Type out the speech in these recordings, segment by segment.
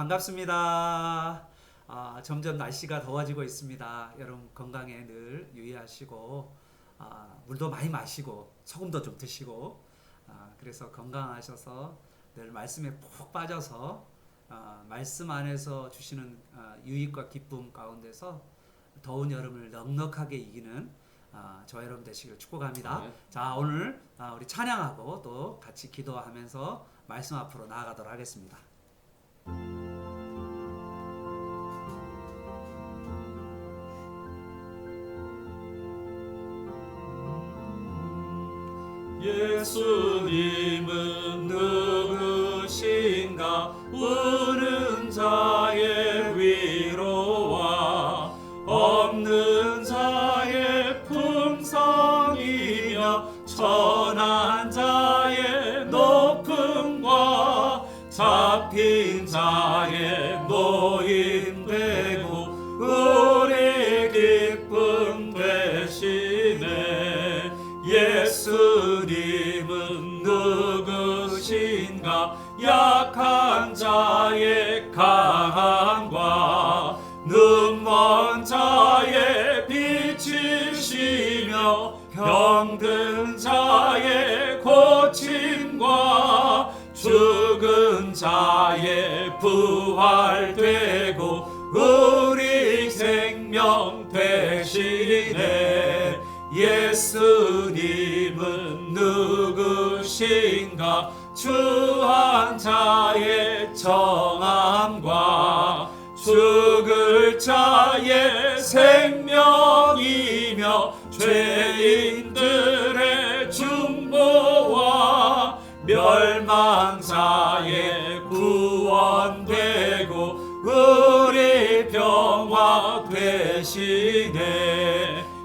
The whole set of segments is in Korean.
반갑습니다. 점점 날씨가 더워지고 있습니다. 여러분 건강에 늘 유의하시고 물도 많이 마시고 소금도 좀 드시고 그래서 건강하셔서 늘 말씀에 푹 빠져서 말씀 안에서 주시는 유익과 기쁨 가운데서 더운 여름을 넉넉하게 이기는 저 여러분 되시길 축복합니다. 네. 자, 오늘 우리 찬양하고 또 같이 기도하면서 말씀 앞으로 나아가도록 하겠습니다. 예수님은 누구신가? 우는 자의 위로와 없는 자의 풍성이며 천한 자의 높음과 잡힌 자의 노임 되고 우리 기쁨 되시네. 예수님은 누구신가? 약한 자의 강함과 눈먼 자의 빛이시며 병든 자의 고침과 죽은 자의 부활되고 우리 생명 되시네. 예수님은 누구신가? 추한 자의 정함과 죽을 자의 생명이며 죄인들의 중보와 멸망자의 구원되고 우리 평화 되시네.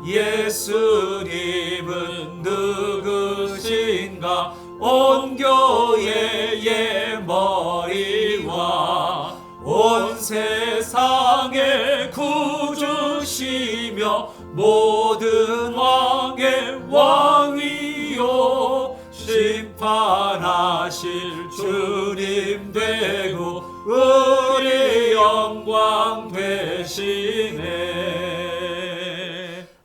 예수님은 누구신가? 온 교회의 머리와 온 세상의 구주시며 모든 왕의 왕이요 심판하실 주님 되고 우리 영광 되시네.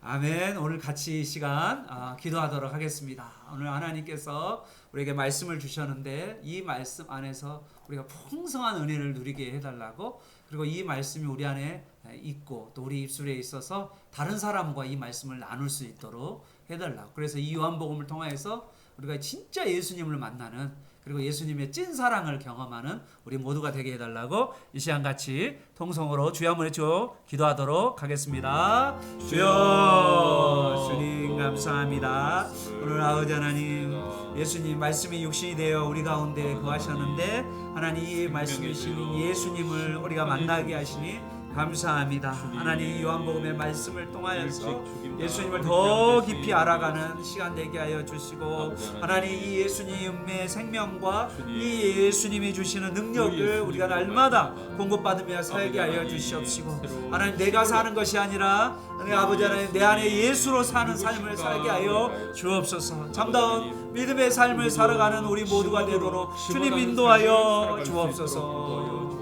아멘. 오늘 같이 이 시간 기도하도록 하겠습니다. 오늘 하나님께서 우리에게 말씀을 주셨는데 이 말씀 안에서 우리가 풍성한 은혜를 누리게 해달라고, 그리고 이 말씀이 우리 안에 있고 또 우리 입술에 있어서 다른 사람과 이 말씀을 나눌 수 있도록 해달라고. 그래서 이 요한복음을 통해서 우리가 진짜 예수님을 만나는, 그리고 예수님의 찐 사랑을 경험하는 우리 모두가 되게 해달라고 이 시간 같이 통성으로 주여 한번 외쳐 기도하도록 하겠습니다. 주여, 주님 감사합니다. 오늘 아버지 하나님, 예수님 말씀이 육신이 되어 우리 가운데 거하셨는데 하나님 이 말씀이신 예수님을 우리가 만나게 하시니 감사합니다. 하나님 요한복음의 말씀을 통하여서 예수님을 더 깊이 알아가는 시간 되게 하여 주시고, 하나님 이 예수님의 생명과 이 예수님이 주시는 능력을 우리가 날마다 공급받으며 살게 하여 주시옵시고, 하나님 내가 사는 것이 아니라 아버지 하나님 내 안에 예수로 사는 삶을 살게 하여 주옵소서. 참다운 믿음의 삶을 살아가는 우리 모두가 되도록 주님 인도하여 주옵소서.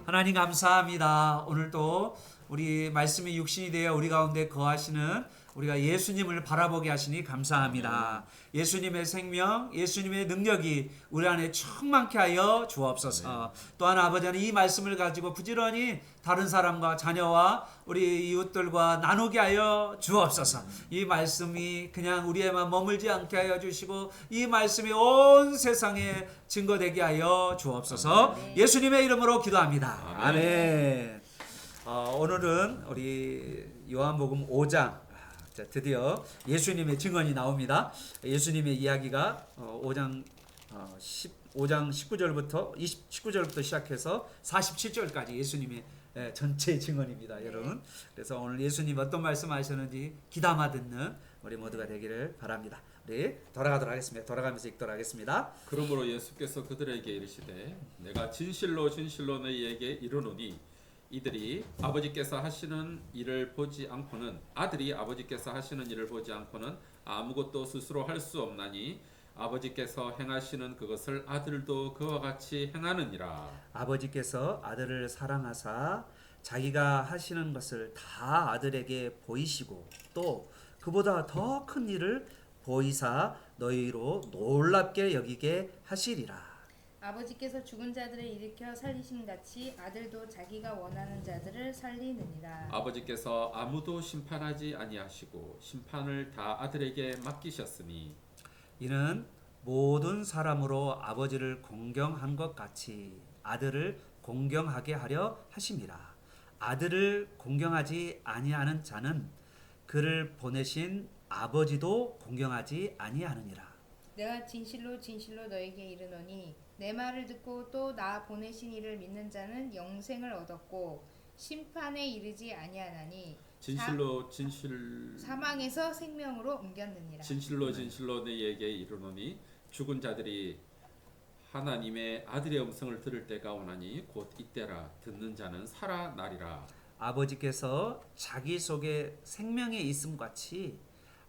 하나님 감사합니다. 오늘도 우리 말씀이 육신이 되어 우리 가운데 거하시는 우리가 예수님을 바라보게 하시니 감사합니다. 예수님의 생명, 예수님의 능력이 우리 안에 충만케 하여 주옵소서. 또한 아버지 하나님 이 말씀을 가지고 부지런히 다른 사람과 자녀와 우리 이웃들과 나누게 하여 주옵소서. 이 말씀이 그냥 우리에만 머물지 않게 하여 주시고 이 말씀이 온 세상에 증거되게 하여 주옵소서. 예수님의 이름으로 기도합니다. 아멘. 오늘은 우리 요한복음 5장, 드디어 예수님의 증언이 나옵니다. 예수님의 이야기가 5장 19절부터 19절부터 시작해서 47절까지 예수님의 전체 증언입니다, 여러분. 그래서 오늘 예수님 어떤 말씀하셨는지 귀담아 듣는 우리 모두가 되기를 바랍니다. 우리 돌아가도록 하겠습니다. 돌아가면서 읽도록 하겠습니다. 그러므로 예수께서 그들에게 이르시되 내가 진실로 진실로 너희에게 이르노니 이들이 아버지께서 하시는 일을 보지 않고는, 아들이 아버지께서 하시는 일을 보지 않고는 아무것도 스스로 할 수 없나니 아버지께서 행하시는 그것을 아들도 그와 같이 행하느니라. 아버지께서 아들을 사랑하사 자기가 하시는 것을 다 아들에게 보이시고 또 그보다 더 큰 일을 보이사 너희로 놀랍게 여기게 하시리라. 아버지께서 죽은 자들을 일으켜 살리심 같이 아들도 자기가 원하는 자들을 살리느니라. 아버지께서 아무도 심판하지 아니하시고 심판을 다 아들에게 맡기셨으니 이는 모든 사람으로 아버지를 공경한 것 같이 아들을 공경하게 하려 하심이라. 아들을 공경하지 아니하는 자는 그를 보내신 아버지도 공경하지 아니하느니라. 내가 진실로 진실로 너에게 이르노니 내 말을 듣고 또 나 보내신 이를 믿는 자는 영생을 얻었고 심판에 이르지 아니하나니 사망에서 생명으로 옮겼느니라. 진실로 너희에게 이르노니 죽은 자들이 하나님의 아들의 음성을 들을 때가 오나니 곧 이때라. 듣는 자는 살아나리라. 아버지께서 자기 속에 생명이 있음 같이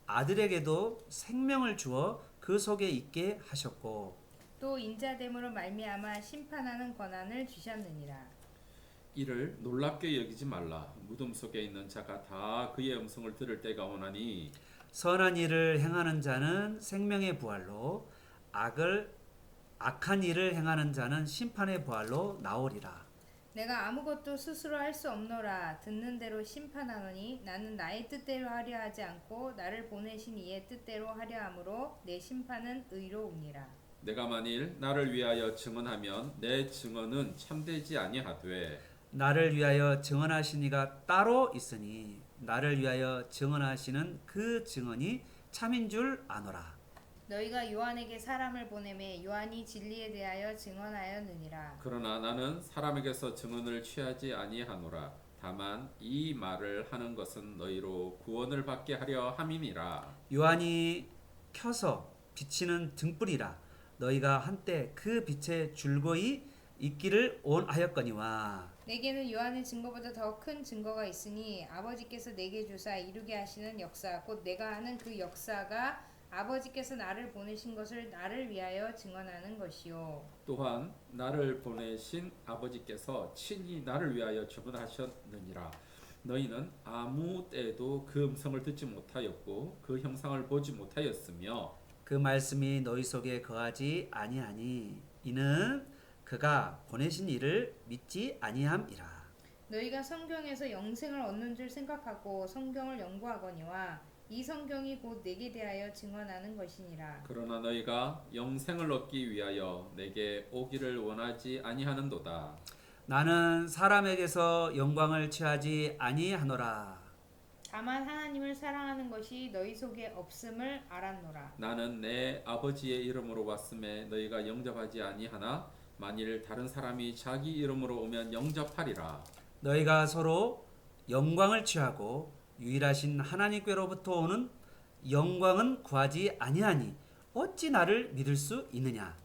아들에게도 생명을 주어 그 속에 있게 하셨고 또 인자됨으로 말미암아 심판하는 권한을 주셨느니라. 이를 놀랍게 여기지 말라. 무덤 속에 있는 자가 다 그의 음성을 들을 때가 오나니 선한 일을 행하는 자는 생명의 부활로 악한 일을 행하는 자는 심판의 부활로 나오리라. 내가 아무것도 스스로 할 수 없노라. 듣는 대로 심판하노니 나는 나의 뜻대로 하려 하지 않고 나를 보내신 이의 뜻대로 하려 함으로 내 심판은 의로우니라. 내가 만일 나를 위하여 증언하면 내 증언은 참되지 아니하되 나를 위하여 증언하신 이가 따로 있으니 나를 위하여 증언하시는 그 증언이 참인 줄 아노라. 너희가 요한에게 사람을 보내매 요한이 진리에 대하여 증언하였느니라. 그러나 나는 사람에게서 증언을 취하지 아니하노라. 다만 이 말을 하는 것은 너희로 구원을 받게 하려 함이니라. 요한이 켜서 비치는 등불이라. 너희가 한때 그 빛에 줄거이 있기를 원하였거니와 내게는 요한의 증거보다 더 큰 증거가 있으니 아버지께서 내게 주사 이루게 하시는 역사 곧 내가 하는 그 역사가 아버지께서 나를 보내신 것을 나를 위하여 증언하는 것이요. 또한 나를 보내신 아버지께서 친히 나를 위하여 증언하셨느니라. 너희는 아무 때에도 그 음성을 듣지 못하였고 그 형상을 보지 못하였으며 그 말씀이 너희 속에 거하지 아니하니 이는 그가 보내신 이를 믿지 아니함이라. 너희가 성경에서 영생을 얻는 줄 생각하고 성경을 연구하거니와 이 성경이 곧 내게 대하여 증언하는 것이니라. 그러나 너희가 영생을 얻기 위하여 내게 오기를 원하지 아니하는도다. 나는 사람에게서 영광을 취하지 아니하노라. 다만 하나님을 사랑하는 것이 너희 속에 없음을 알았노라. 나는 내 아버지의 이름으로 왔음에 너희가 영접하지 아니하나 만일 다른 사람이 자기 이름으로 오면 영접하리라. 너희가 서로 영광을 취하고 유일하신 하나님께로부터 오는 영광은 구하지 아니하니 어찌 나를 믿을 수 있느냐.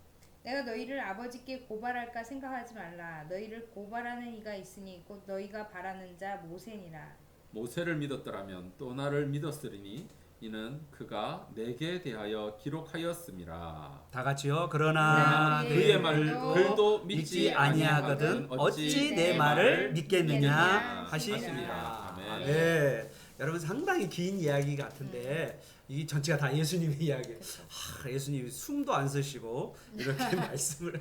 내가 너희를 아버지께 고발할까 생각하지 말라. 너희를 고발하는 이가 있으니 곧 너희가 바라는 자 모세니라. 모세를 믿었더라면 또 나를 믿었으리니 이는 그가 내게 대하여 기록하였음이라. 다 같이요. 그러나 그의 말도 글도 믿지 아니하거든 어찌 내 말을 믿겠느냐 하시니라. 하시니라. 아멘. 네. 여러분 상당히 긴 이야기 같은데 이 전체가 다 예수님의 이야기. 예수님이 숨도 안 쉬시고 이렇게 말씀을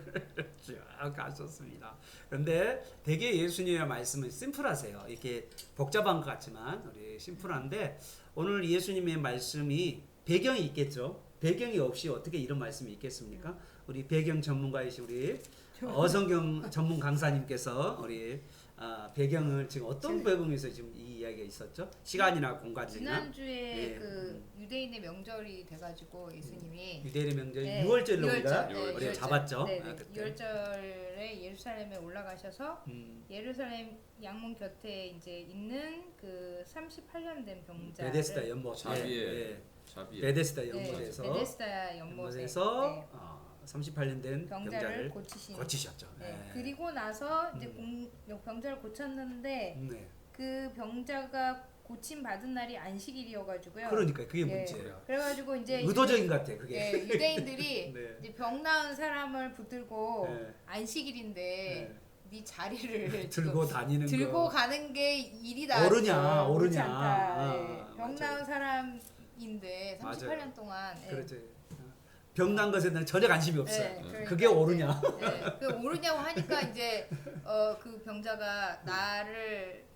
쭉 하셨습니다. 그런데 되게 예수님의 말씀은 심플하세요. 이렇게 복잡한 것 같지만 우리 심플한데 오늘 예수님의 말씀이 배경이 있겠죠. 배경이 없이 어떻게 이런 말씀이 있겠습니까? 우리 배경 전문가이신 우리 어성경 전문 강사님께서 우리 배경을 지금 어떤 배경에서 지금 이 이야기가 있었죠? 시간이나 공간이나 지난주에 예. 그 유대인의 명절이 돼가지고 예수님이 유대인의 명절 네, 6월절로 우리가 유월절, 유월절. 우리가 잡았죠. 네, 그때. 6월절에 예루살렘에 올라가셔서 음, 예루살렘 양문 곁에 이제 있는 그 38년 된 병자를 베데스다 연못 자비의 자비. 베데스다 네, 연못에서 베데스다 연못에서 연못에서 38년 된 병자를 병자를 고치신. 고치셨죠. 네. 그리고 나서 이제 병자를 고쳤는데 네. 그 병자가 고침 받은 날이 안식일이어가지고요. 그러니까 그게 예, 문제예요. 그래가지고 이제 의도적인 것 같아 그게. 예, 유대인들이 네. 이제 병 나은 사람을 붙들고 네. 안식일인데 네 자리를 들고 다니는 들고 거. 가는 게 일이다. 옳으냐, 옳지 옳으냐. 않다. 아, 예. 병 맞아요. 나은 사람인데 38년 맞아요. 동안. 예. 그렇지. 병난 것에 대한 전혀 관심이 없어. 예, 그러니까 그게 옳으냐? 예, 그 옳으냐고 하니까 이제 그 병자가 나를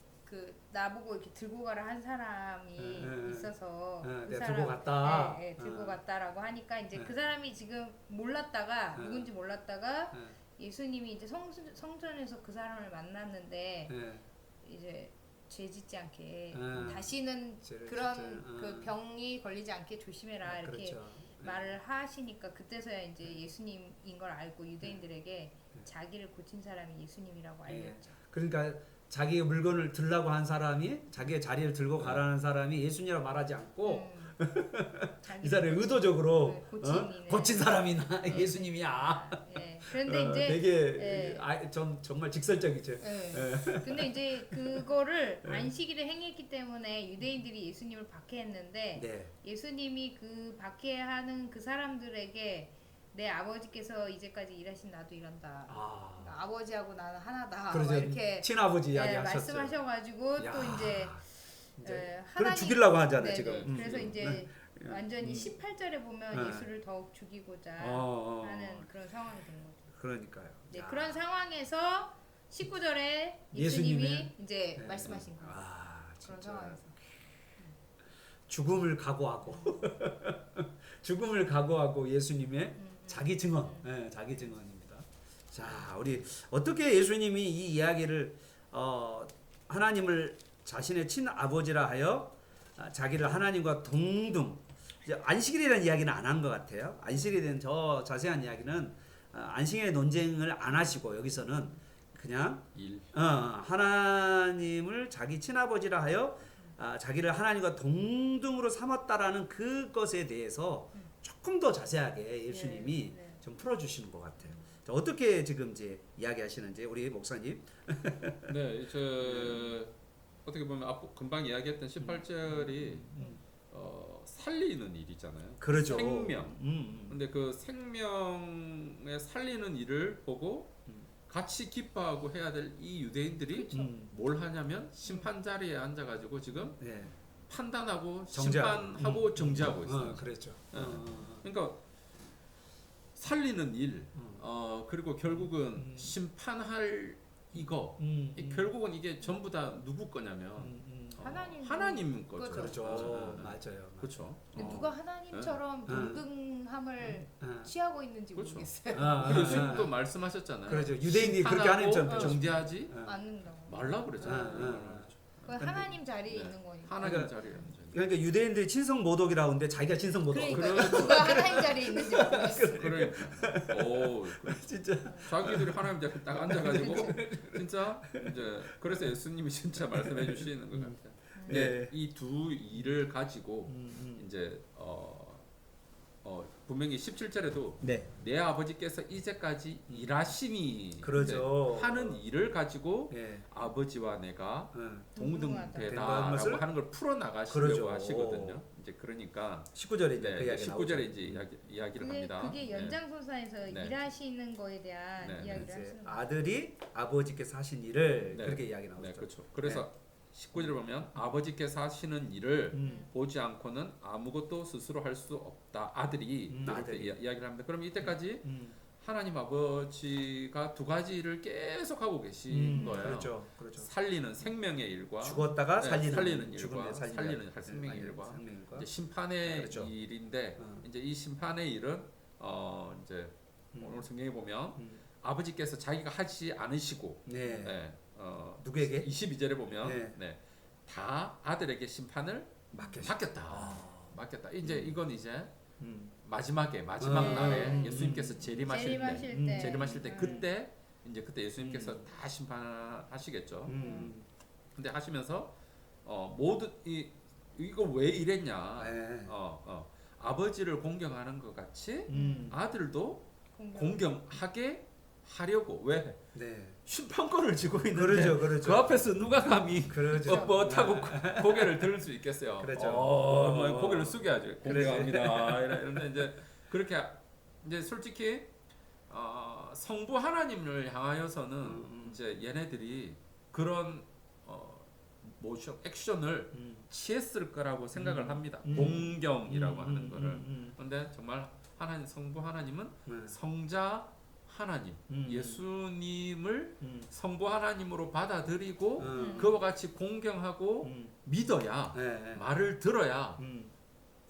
나보고 이렇게 들고 가라 한 사람이 있어서 그 내가 사람, 들고 갔다. 예, 들고 어. 갔다라고 하니까 이제 네. 그 사람이 지금 몰랐다가 네. 누군지 몰랐다가 예, 예수님이 이제 성전에서 그 사람을 만났는데 예. 이제 죄 짓지 않게 예. 다시는 죄를 그런 짓지. 그 병이 걸리지 않게 조심해라 이렇게 그렇죠. 예. 말을 하시니까 그때서야 이제 예수님인 걸 알고 유대인들에게 자기를 고친 사람이 예수님이라고 예. 알렸죠. 그러니까 자기 물건을 들라고 한 사람이 자기의 자리를 들고 가라는 사람이 예수님이라고 말하지 않고 이 사람이 의도적으로 네, 고친이네. 고친 사람이 나 예수님이야. 예. 그런데 이제 되게 예. 정말 직설적이죠. 예. 근데 이제 그거를 안식일에 행했기 때문에 유대인들이 예수님을 박해했는데 네. 예수님이 그 박해하는 그 사람들에게 내 아버지께서 이제까지 일하신 나도 일한다. 아버지하고 나는 하나다. 그러죠. 이렇게 친아버지 예, 이야기하셨죠. 말씀하셔가지고 야, 또 이제 그걸 죽이려고 하잖아요 네, 지금. 그래서 이제 네. 완전히 18절에 보면 네. 예수를 더욱 죽이고자 어. 하는 그런 상황이 된 거죠. 그러니까요. 네, 야. 그런 상황에서 19절에 예수님이 예수님의 이제 네. 말씀하신 거예요. 아, 그런 진짜 상황에서. 죽음을 각오하고 죽음을 각오하고 예수님의 자기 증언, 자기 증언입니다. 자, 우리 어떻게 예수님이 이 이야기를 하나님을 자신의 친아버지라 하여 자기를 하나님과 동등 이제 안식일이라는 이야기는 안 한 것 같아요. 안식일에 대한 저 자세한 이야기는 안식일의 논쟁을 안 하시고 여기서는 그냥 하나님을 자기 친아버지라 하여 자기를 하나님과 동등으로 삼았다라는 그것에 대해서 조금 더 자세하게 예수님이 네. 좀 풀어주시는 것 같아요. 자, 어떻게 지금 이제 이야기하시는지 우리 목사님. 네, 어떻게 보면 금방 이야기했던 18절이 살리는 일이잖아요. 그러죠. 생명. 근데 그 생명에 살리는 일을 보고 같이 기뻐하고 해야 될 이 유대인들이 뭘 하냐면 심판 자리에 앉아가지고 지금 네. 판단하고 정죄하고. 심판하고 정죄하고 있어요. 그랬죠. 그러니까 살리는 일, 그리고 결국은 심판할 이거, 결국은 이게 전부 다 누구 거냐면 하나님 거죠. 그렇죠. 맞아요. 그렇죠. 누가 하나님처럼 동등함을 취하고 있는지 그렇죠. 모르겠어요. 그리고 예수님도 말씀하셨잖아요. 그렇죠. 유대인들이 그렇게 하나님처럼 정죄하지 않는다고. 말라 그랬잖아요. 그 하나님 자리에 있는 거니까. 하나님 자리에 앉아. 그러니까 유대인들이 친성 모독이라고 하는데 자기가 친성 모독. 그러니까 누가 하나님 자리에 있는지 모르겠어. 그러니까 진짜. 자기들이 하나님 자리에 딱 앉아가지고 진짜 이제 그래서 예수님이 진짜 말씀해 주시는 것 같아요. 네. 이 두 일을 가지고 이제 분명히 17절에도 네. 내 아버지께서 이제까지 일하시니 그러죠. 하는 일을 가지고 예. 아버지와 내가 동등하다. 동등되다라고 하는 걸 풀어 나가시려고 그러죠. 하시거든요. 이제 그러니까 19절에 이제 그 이야기 19절에 이제 이야기를 근데 합니다. 그게 연장선상에서 네. 일하시는 거에 대한 네. 이야기를 이제 하시는 거예요. 아들이 아버지께서 하신 일을 네. 그렇게 이야기 나오죠. 네, 그렇죠. 그래서 19절에 보면 아버지께서 하시는 일을 보지 않고는 아무것도 스스로 할 수 없다. 아들이 이렇게 아들이. 이야기를 합니다. 그럼 이때까지 하나님 아버지가 두 가지 일을 계속 하고 계신 거예요. 그렇죠. 그렇죠. 살리는 생명의 일과 죽었다가 살리는 일과 죽음에 살리는 생명의 일과 이제 심판의 그렇죠. 일인데 이제 이 심판의 일은 이제 오늘 성경에 보면 아버지께서 자기가 하지 않으시고 네. 누구에게? 22절에 보면 네. 다 아들에게 심판을 맡겼다. 맡겼다. 이제 이건 이제 마지막 날에 예수님께서 재림하실 때 그때 예수님께서 다 심판하시겠죠. 근데 하시면서 모든 이거 왜 이랬냐? 아버지를 공경하는 것 같이 아들도 공경하게 하려고 왜? 네. 심판권을 쥐고 있는데 그러죠, 그러죠. 그 앞에서 누가 감히 그러죠. 뻣뻣하고 고개를 들을 수 있겠어요. 그렇죠. 뭐 고개를 숙여야죠. 그러지. 공개합니다. 이러는데 이제 그렇게 이제 솔직히 성부 하나님을 향하여서는 이제 얘네들이 그런 모션 액션을 취했을 거라고 생각을 합니다. 공경이라고 하는 거를. 그런데 정말 하나님 성부 하나님은 네. 성자 하나님, 예수님을 성부 하나님으로 받아들이고 그와 같이 공경하고 믿어야 네, 네. 말을 들어야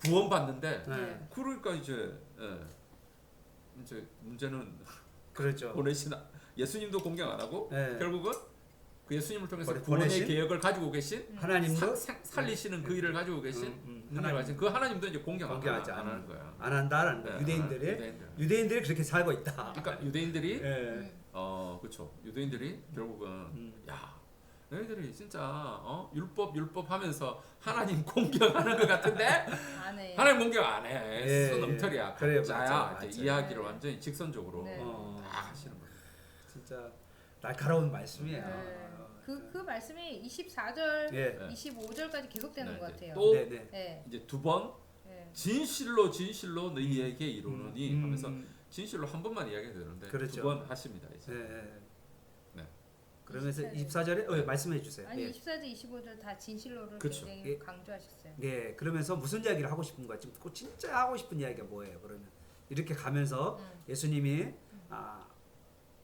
구원받는데 네. 그러니까 이제 문제는 그렇죠. 보내신 예수님도 공경 안 하고 네. 결국은 그 예수님을 통해서 보내신? 구원의 계획을 가지고 계신 하나님도 살리시는 그 일을 가지고 계신 하나님. 하나님 그 하나님도 이제 공경 공경하지 안 하는 거야. 안 한다라는 거예요. 유대인들이 그렇게 살고 있다. 그러니까 유대인들이 예. 그렇죠. 유대인들이 결국은 야 너희들이 진짜 율법 하면서 하나님 공경하는 것 같은데 안 해. 하나님 공경 안 해. 예, 넌엉터리야. 그래요, 가짜야. 맞아요, 이제 맞아요. 이야기를 네. 완전히 직선적으로 네. 다 하시는 거예요. 진짜 날카로운 말씀이에요. 네. 그 말씀이 24절, 예. 25절까지 계속되는 네, 것 네. 같아요. 또 네, 네. 네. 이제 두 번 네. 진실로 너희에게 이르노니 하면서 음. 진실로 한 번만 이야기가 되는데 그렇죠. 두 번 하십니다. 이제. 네, 네. 네. 그러면서 24절. 24절에 말씀해 주세요. 아니 예. 24절, 25절 다 진실로를 그쵸. 굉장히 예. 강조하셨어요. 예, 그러면서 무슨 이야기를 하고 싶은 거야? 지금 꼭 진짜 하고 싶은 이야기가 뭐예요? 그러면 이렇게 가면서 예수님이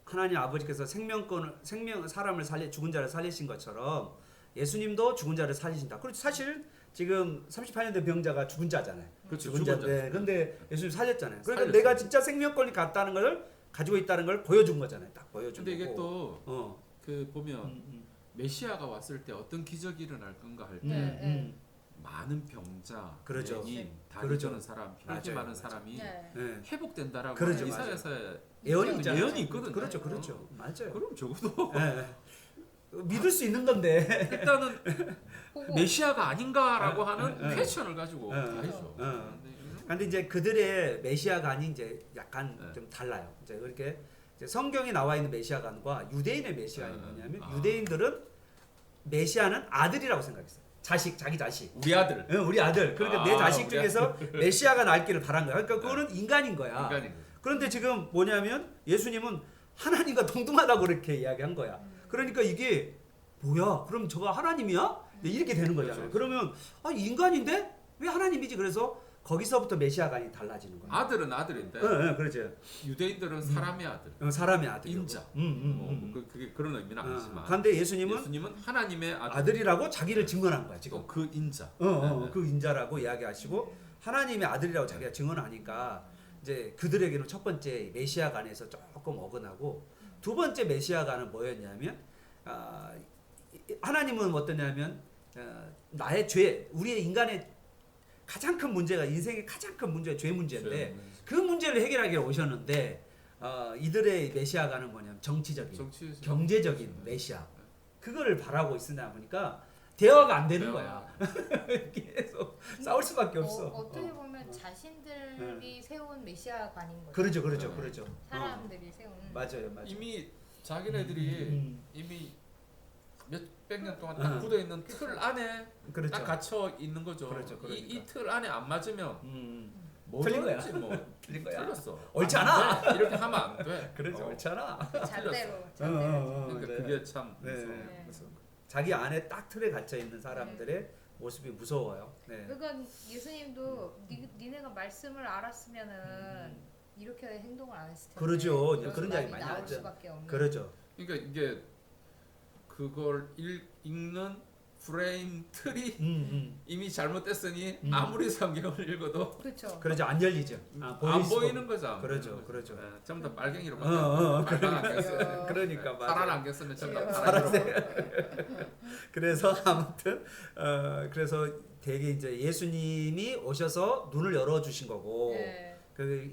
하나님 아버지께서 사람을 죽은 자를 살리신 것처럼 예수님도 죽은 자를 살리신다. 그렇죠. 사실 지금 38년 된 병자가 죽은 자잖아요. 그렇죠. 죽은 죽은 자인데, 자. 근데 예수님 살렸잖아요. 그러니까 살렸어요. 내가 진짜 생명권이 같다는 걸 가지고 있다는 걸 보여준 거잖아요. 딱 보여준 근데 이게 거고. 또 그 보면 메시아가 왔을 때 어떤 기적이 일어날 건가 할 때 네. 많은 병자, 그렇죠. 맹인, 다리 그렇죠. 저는 사람, 혈기 맞아요, 많은 맞아요. 사람이 네. 네. 회복된다라고 그렇죠, 이사야서에 예언이 있잖아요. 예언이 있거든요. 그렇죠, 그렇죠. 맞아요. 그럼 적어도 예. 믿을 수 있는 건데. 일단은 보고 메시아가 아닌가라고 네. 하는 퀘션을 가지고 네. 가야죠. 네. 근데 이거는 근데 이제 그들의 메시아관이 이제 약간 네. 좀 달라요. 이제 그렇게 이제 성경에 나와 있는 메시아관과 유대인의 메시아관이 네. 뭐냐면 유대인들은 메시아는 아들이라고 생각했어요. 자기 자식. 우리 아들 응, 우리 아들. 그러니까 내 자식 우리 중에서 메시아가 날기를 바란 거야. 그러니까 그거는 인간인 거야. 인간인 거죠. 그런데 지금 뭐냐면 예수님은 하나님과 동등하다고 그렇게 이야기한 거야. 그러니까 이게 뭐야? 그럼 저가 하나님이야? 네, 이렇게 되는 거잖아요. 그렇죠. 그러면 인간인데 왜 하나님이지? 그래서 거기서부터 메시아관이 달라지는 거야. 아들은 아들인데 네, 그렇죠. 유대인들은 사람의 아들, 사람의 아들. 인자. 그게 그런 의미는 아니지만 그런데 예수님은 예수님은 하나님의 아들, 아들이라고 자기를 증언한 거야 지금. 또 그 인자. 그 인자라고 이야기하시고 하나님의 아들이라고 자기가 증언하니까 이제 그들에게는 첫 번째 메시아관에서 조금 어긋나고 두 번째 메시아관은 뭐였냐면 하나님은 어떠냐면 나의 죄, 우리의 인간의 가장 큰 문제가 인생의 가장 큰 문제가 죄 문제인데 그 문제를 해결하기 위해 오셨는데 이들의 메시아관은 뭐냐면 정치적인, 경제적인 메시아 그거를 바라고 있으나 보니까 대화가 안 되는 거야. 계속 싸울 수밖에 없어. 어떻게 보면 자신들이 세운 메시아관인 거죠. 그렇죠. 사람들이 세운. 맞아요. 이미 자기네들이 이미 몇백 년 동안 딱 굳어 있는 틀 안에 그렇죠. 딱 갇혀 있는 거죠. 그렇죠. 그러니까. 이 틀 안에 안 맞으면 틀린 거야. 틀린 거야. 틀렸어. 옳지 않아. 돼. 이렇게 하면 안 돼. 그렇죠. 옳지 않아. 잣대로. 그러니까 네. 그게 참 네. 무서워. 무서워. 자기 안에 딱 틀에 갇혀 있는 사람들의 모습이 무서워요. 네. 그러니까 예수님도 니네가 말씀을 알았으면은 이렇게 행동을 안 했을 텐데. 그러죠. 이런 그런 말이 이야기 많이 나올 나오죠. 수밖에 없는. 그러죠. 그러니까 이게 그걸 읽는 프레임 틀이 이미 잘못됐으니 아무리 성경을 읽어도 그렇죠. 안 열리죠. 안 보이는 거죠. 그러죠. 네, 전부 다 빨갱이로 그러니까. 안경 쓰 그러니까 파란 안경 쓰면 전부 다 파란색. 파란색으로. 그래서 아무튼 그래서 되게 이제 예수님이 오셔서 눈을 열어 주신 거고 네.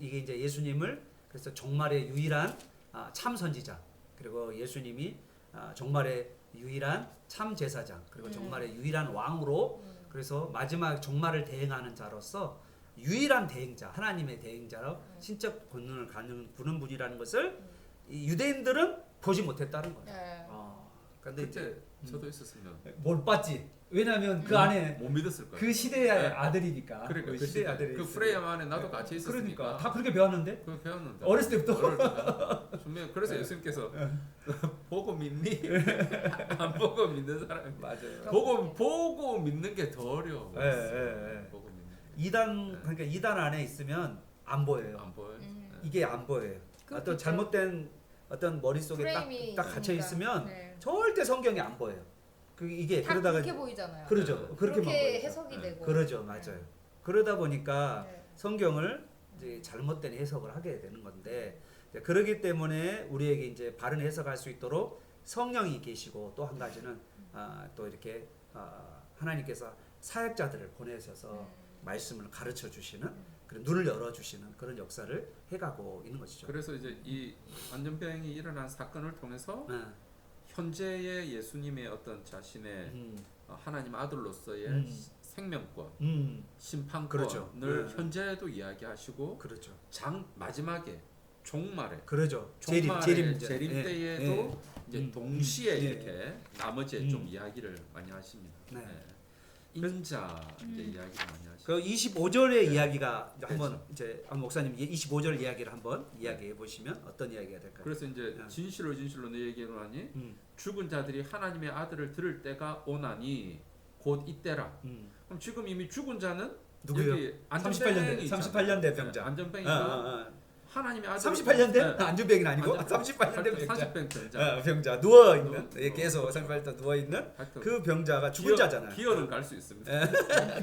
이게 이제 예수님을 그래서 종말의 유일한 참 선지자 그리고 예수님이 종말의 유일한 참 제사장 그리고 종말의 유일한 왕으로 그래서 마지막 종말을 대행하는 자로서 유일한 대행자 하나님의 대행자로 신적 권능을 갖는 분이라는 것을 이 유대인들은 보지 못했다는 거예요. 네. 근데 그때 이제 저도 있었으면 뭘 봤지? 왜냐하면 그 안에 못 믿었을 거예요. 그 시대의 아들이니까. 그러니까 그 그 시대의 아들이. 그 프레임 안에 나도 같이 있었으니까. 그러니까 다 그렇게 배웠는데 그거 배웠는데. 어렸을 때부터. 어릴 때. 분명히 그래서 예수님께서 보고 믿니? 안 보고 믿는 사람이. 맞아요. 보고 믿는 게 더 어려워. 예, 예, 예. 보고 믿는. 이단 그러니까 이단 안에 있으면 안 보여요. 안 보여. 이게 안 보여요. 어떤 그렇겠죠. 잘못된 어떤 머릿속에 프레임이 딱 갇혀 있으니까. 있으면 네. 절대 성경이 안 보여요. 이게 다 그러다가 그렇게 보이잖아요. 그러죠. 그렇게만 그렇게 보여요. 해석이 되고. 그러죠. 맞아요. 그러다 보니까 네. 성경을 이제 잘못된 해석을 하게 되는 건데 이제 그러기 때문에 우리에게 이제 바른 해석할 수 있도록 성령이 계시고 또 한 가지는 또 이렇게 하나님께서 사역자들을 보내셔서 말씀을 가르쳐 주시는 그런 눈을 열어 주시는 그런 역사를 해가고 있는 것이죠. 그래서 이제 이 안전병이 일어난 사건을 통해서 네. 현재의 예수님의 어떤 자신의 하나님 아들로서의 생명권, 심판권을 그렇죠. 현재에도 이야기하시고 그렇죠. 마지막에 종말에 그렇죠. 재림 재림 때에도 이제 동시에 예. 이렇게 나머지에 좀 이야기를 많이 하십니다. 네. 인자 이제 이야기를 많이 하시죠. 그 25절의 이야기가 그렇죠. 한번 이제 목사님 25절 이야기를 한번 이야기해 보시면 어떤 이야기가 될까요? 그래서 이제 네. 진실로 너희에게 이르노니 음. 죽은 자들이 하나님의 아들을 들을 때가 오나니 곧 이때라. 그럼 지금 이미 죽은 자는 누구예요? 여기 38년 대 병자. 안전병이가 하나님의 아들 38년 대? 안전병이 아니고 38년 대 병자. 40병 병자. 병자 누워 있는 누워- 계속 38년 누워 있는 하여튼 그 병자가 죽은 자잖아요. 기어는 갈 수 있습니다.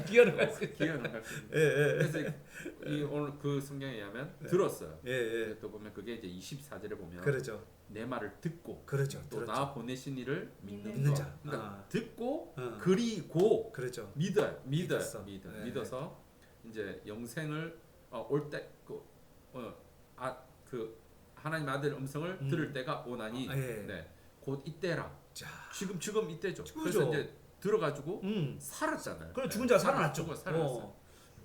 기어는 갈수 있어요. 기어는 갈 수 있습니다. 예, 예. 그래서 이 오늘 그 성경에 의하면 들었어요. 예, 예. 또 보면 그게 이제 24절에 보면 그렇죠. 내 말을 듣고 그렇죠. 또 들었죠. 나 보내신 이를 믿는 믿는 것. 자. 그러니까 듣고 그리고 그렇죠. 믿어서 네. 믿어서 이제 영생을 올때그 하나님 아들 음성을 들을 때가 오나니 예. 네, 곧 이때라. 자. 지금 이때죠. 그죠. 그래서 이제 들어가지고 음. 살았잖아요. 그래 네, 죽은 자가 살아났죠. 살아났어요.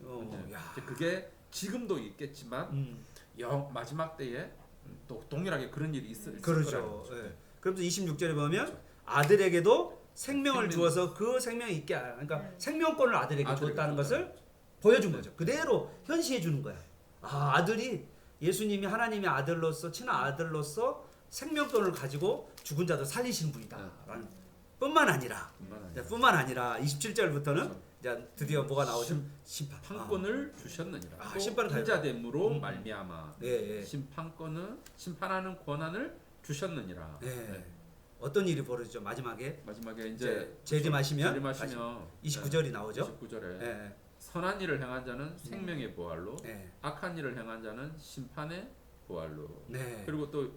어, 야. 이제 그게 지금도 있겠지만 마지막 때에 또 동일하게 그런 일이 있을 그렇죠. 거라는 예. 그러면서 26절에 보면 아들에게도 생명을 생명. 주어서 그 생명이 있게 그러니까 생명권을 아들에게 아들에게 줬다는 줬다는 것을 보여준 거죠. 그대로 현시해 주는 거야. 아들이 예수님이 하나님의 아들로서 친한 아들로서 생명권을 가지고 죽은 자도 살리시는 분이다라는 뿐만 아니라 27절부터는 그렇죠. 이제 드디어 뭐가 나오죠? 심판. 판권을 주셨느니라. 또 심판을 인자됨으로 말미암아 예. 심판하는 권한을 주셨느니라. 예. 어떤 일이 벌어지죠? 마지막에 마지막에 이제 재림하시면 29절이 나오죠. 29절에 예. 선한 일을 행한 자는 생명의 부활로 예. 악한 일을 행한 자는 심판의 부활로. 네. 그리고 또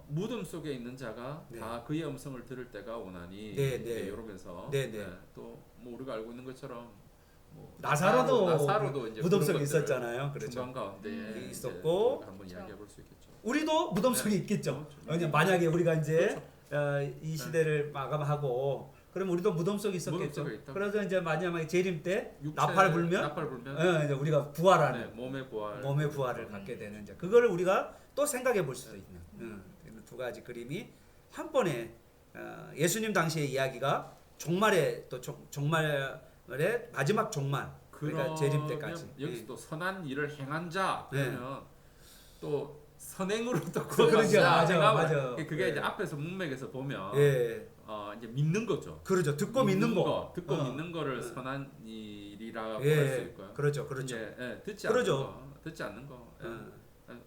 무덤 속에 있는 자가 네. 다 그의 음성을 들을 때가 오나니 네, 네. 이러면서 네, 네. 또뭐 우리가 알고 있는 것처럼 뭐 나사로도 이제 무덤 그런 속에 것들을 있었잖아요. 그렇죠. 중간 가운데 있었고 한번 이야기해 볼 수 있겠죠. 우리도 무덤 속에 있겠죠. 그렇죠. 만약에 우리가 이제 그렇죠. 이 시대를 마감하고 그럼 우리도 무덤 속에 있었겠죠. 무덤 속에 있다고. 그래서 이제 마지막에 재림 때 육체, 나팔 불면 이제 우리가 부활하는 네, 몸의 부활, 몸의 부활을 갖게 되는 이제 그거를 우리가 또 생각해 볼 수도 있는 두 가지 그림이 한 번에 예수님 당시의 이야기가 종말의 또 종말의 마지막 종말 그러니까 재림 때까지 여기서 또 선한 일을 행한 자 네. 그러면 또 선행으로 또 그러죠. 맞아. 그게 네. 이제 앞에서 문맥에서 보면 예. 이제 믿는 거죠. 그렇죠. 듣고 믿는 거. 듣고 믿는 거를 선한 일이라고 예. 할 수 있고요. 그렇죠. 이제, 듣지 그러죠. 않는 거.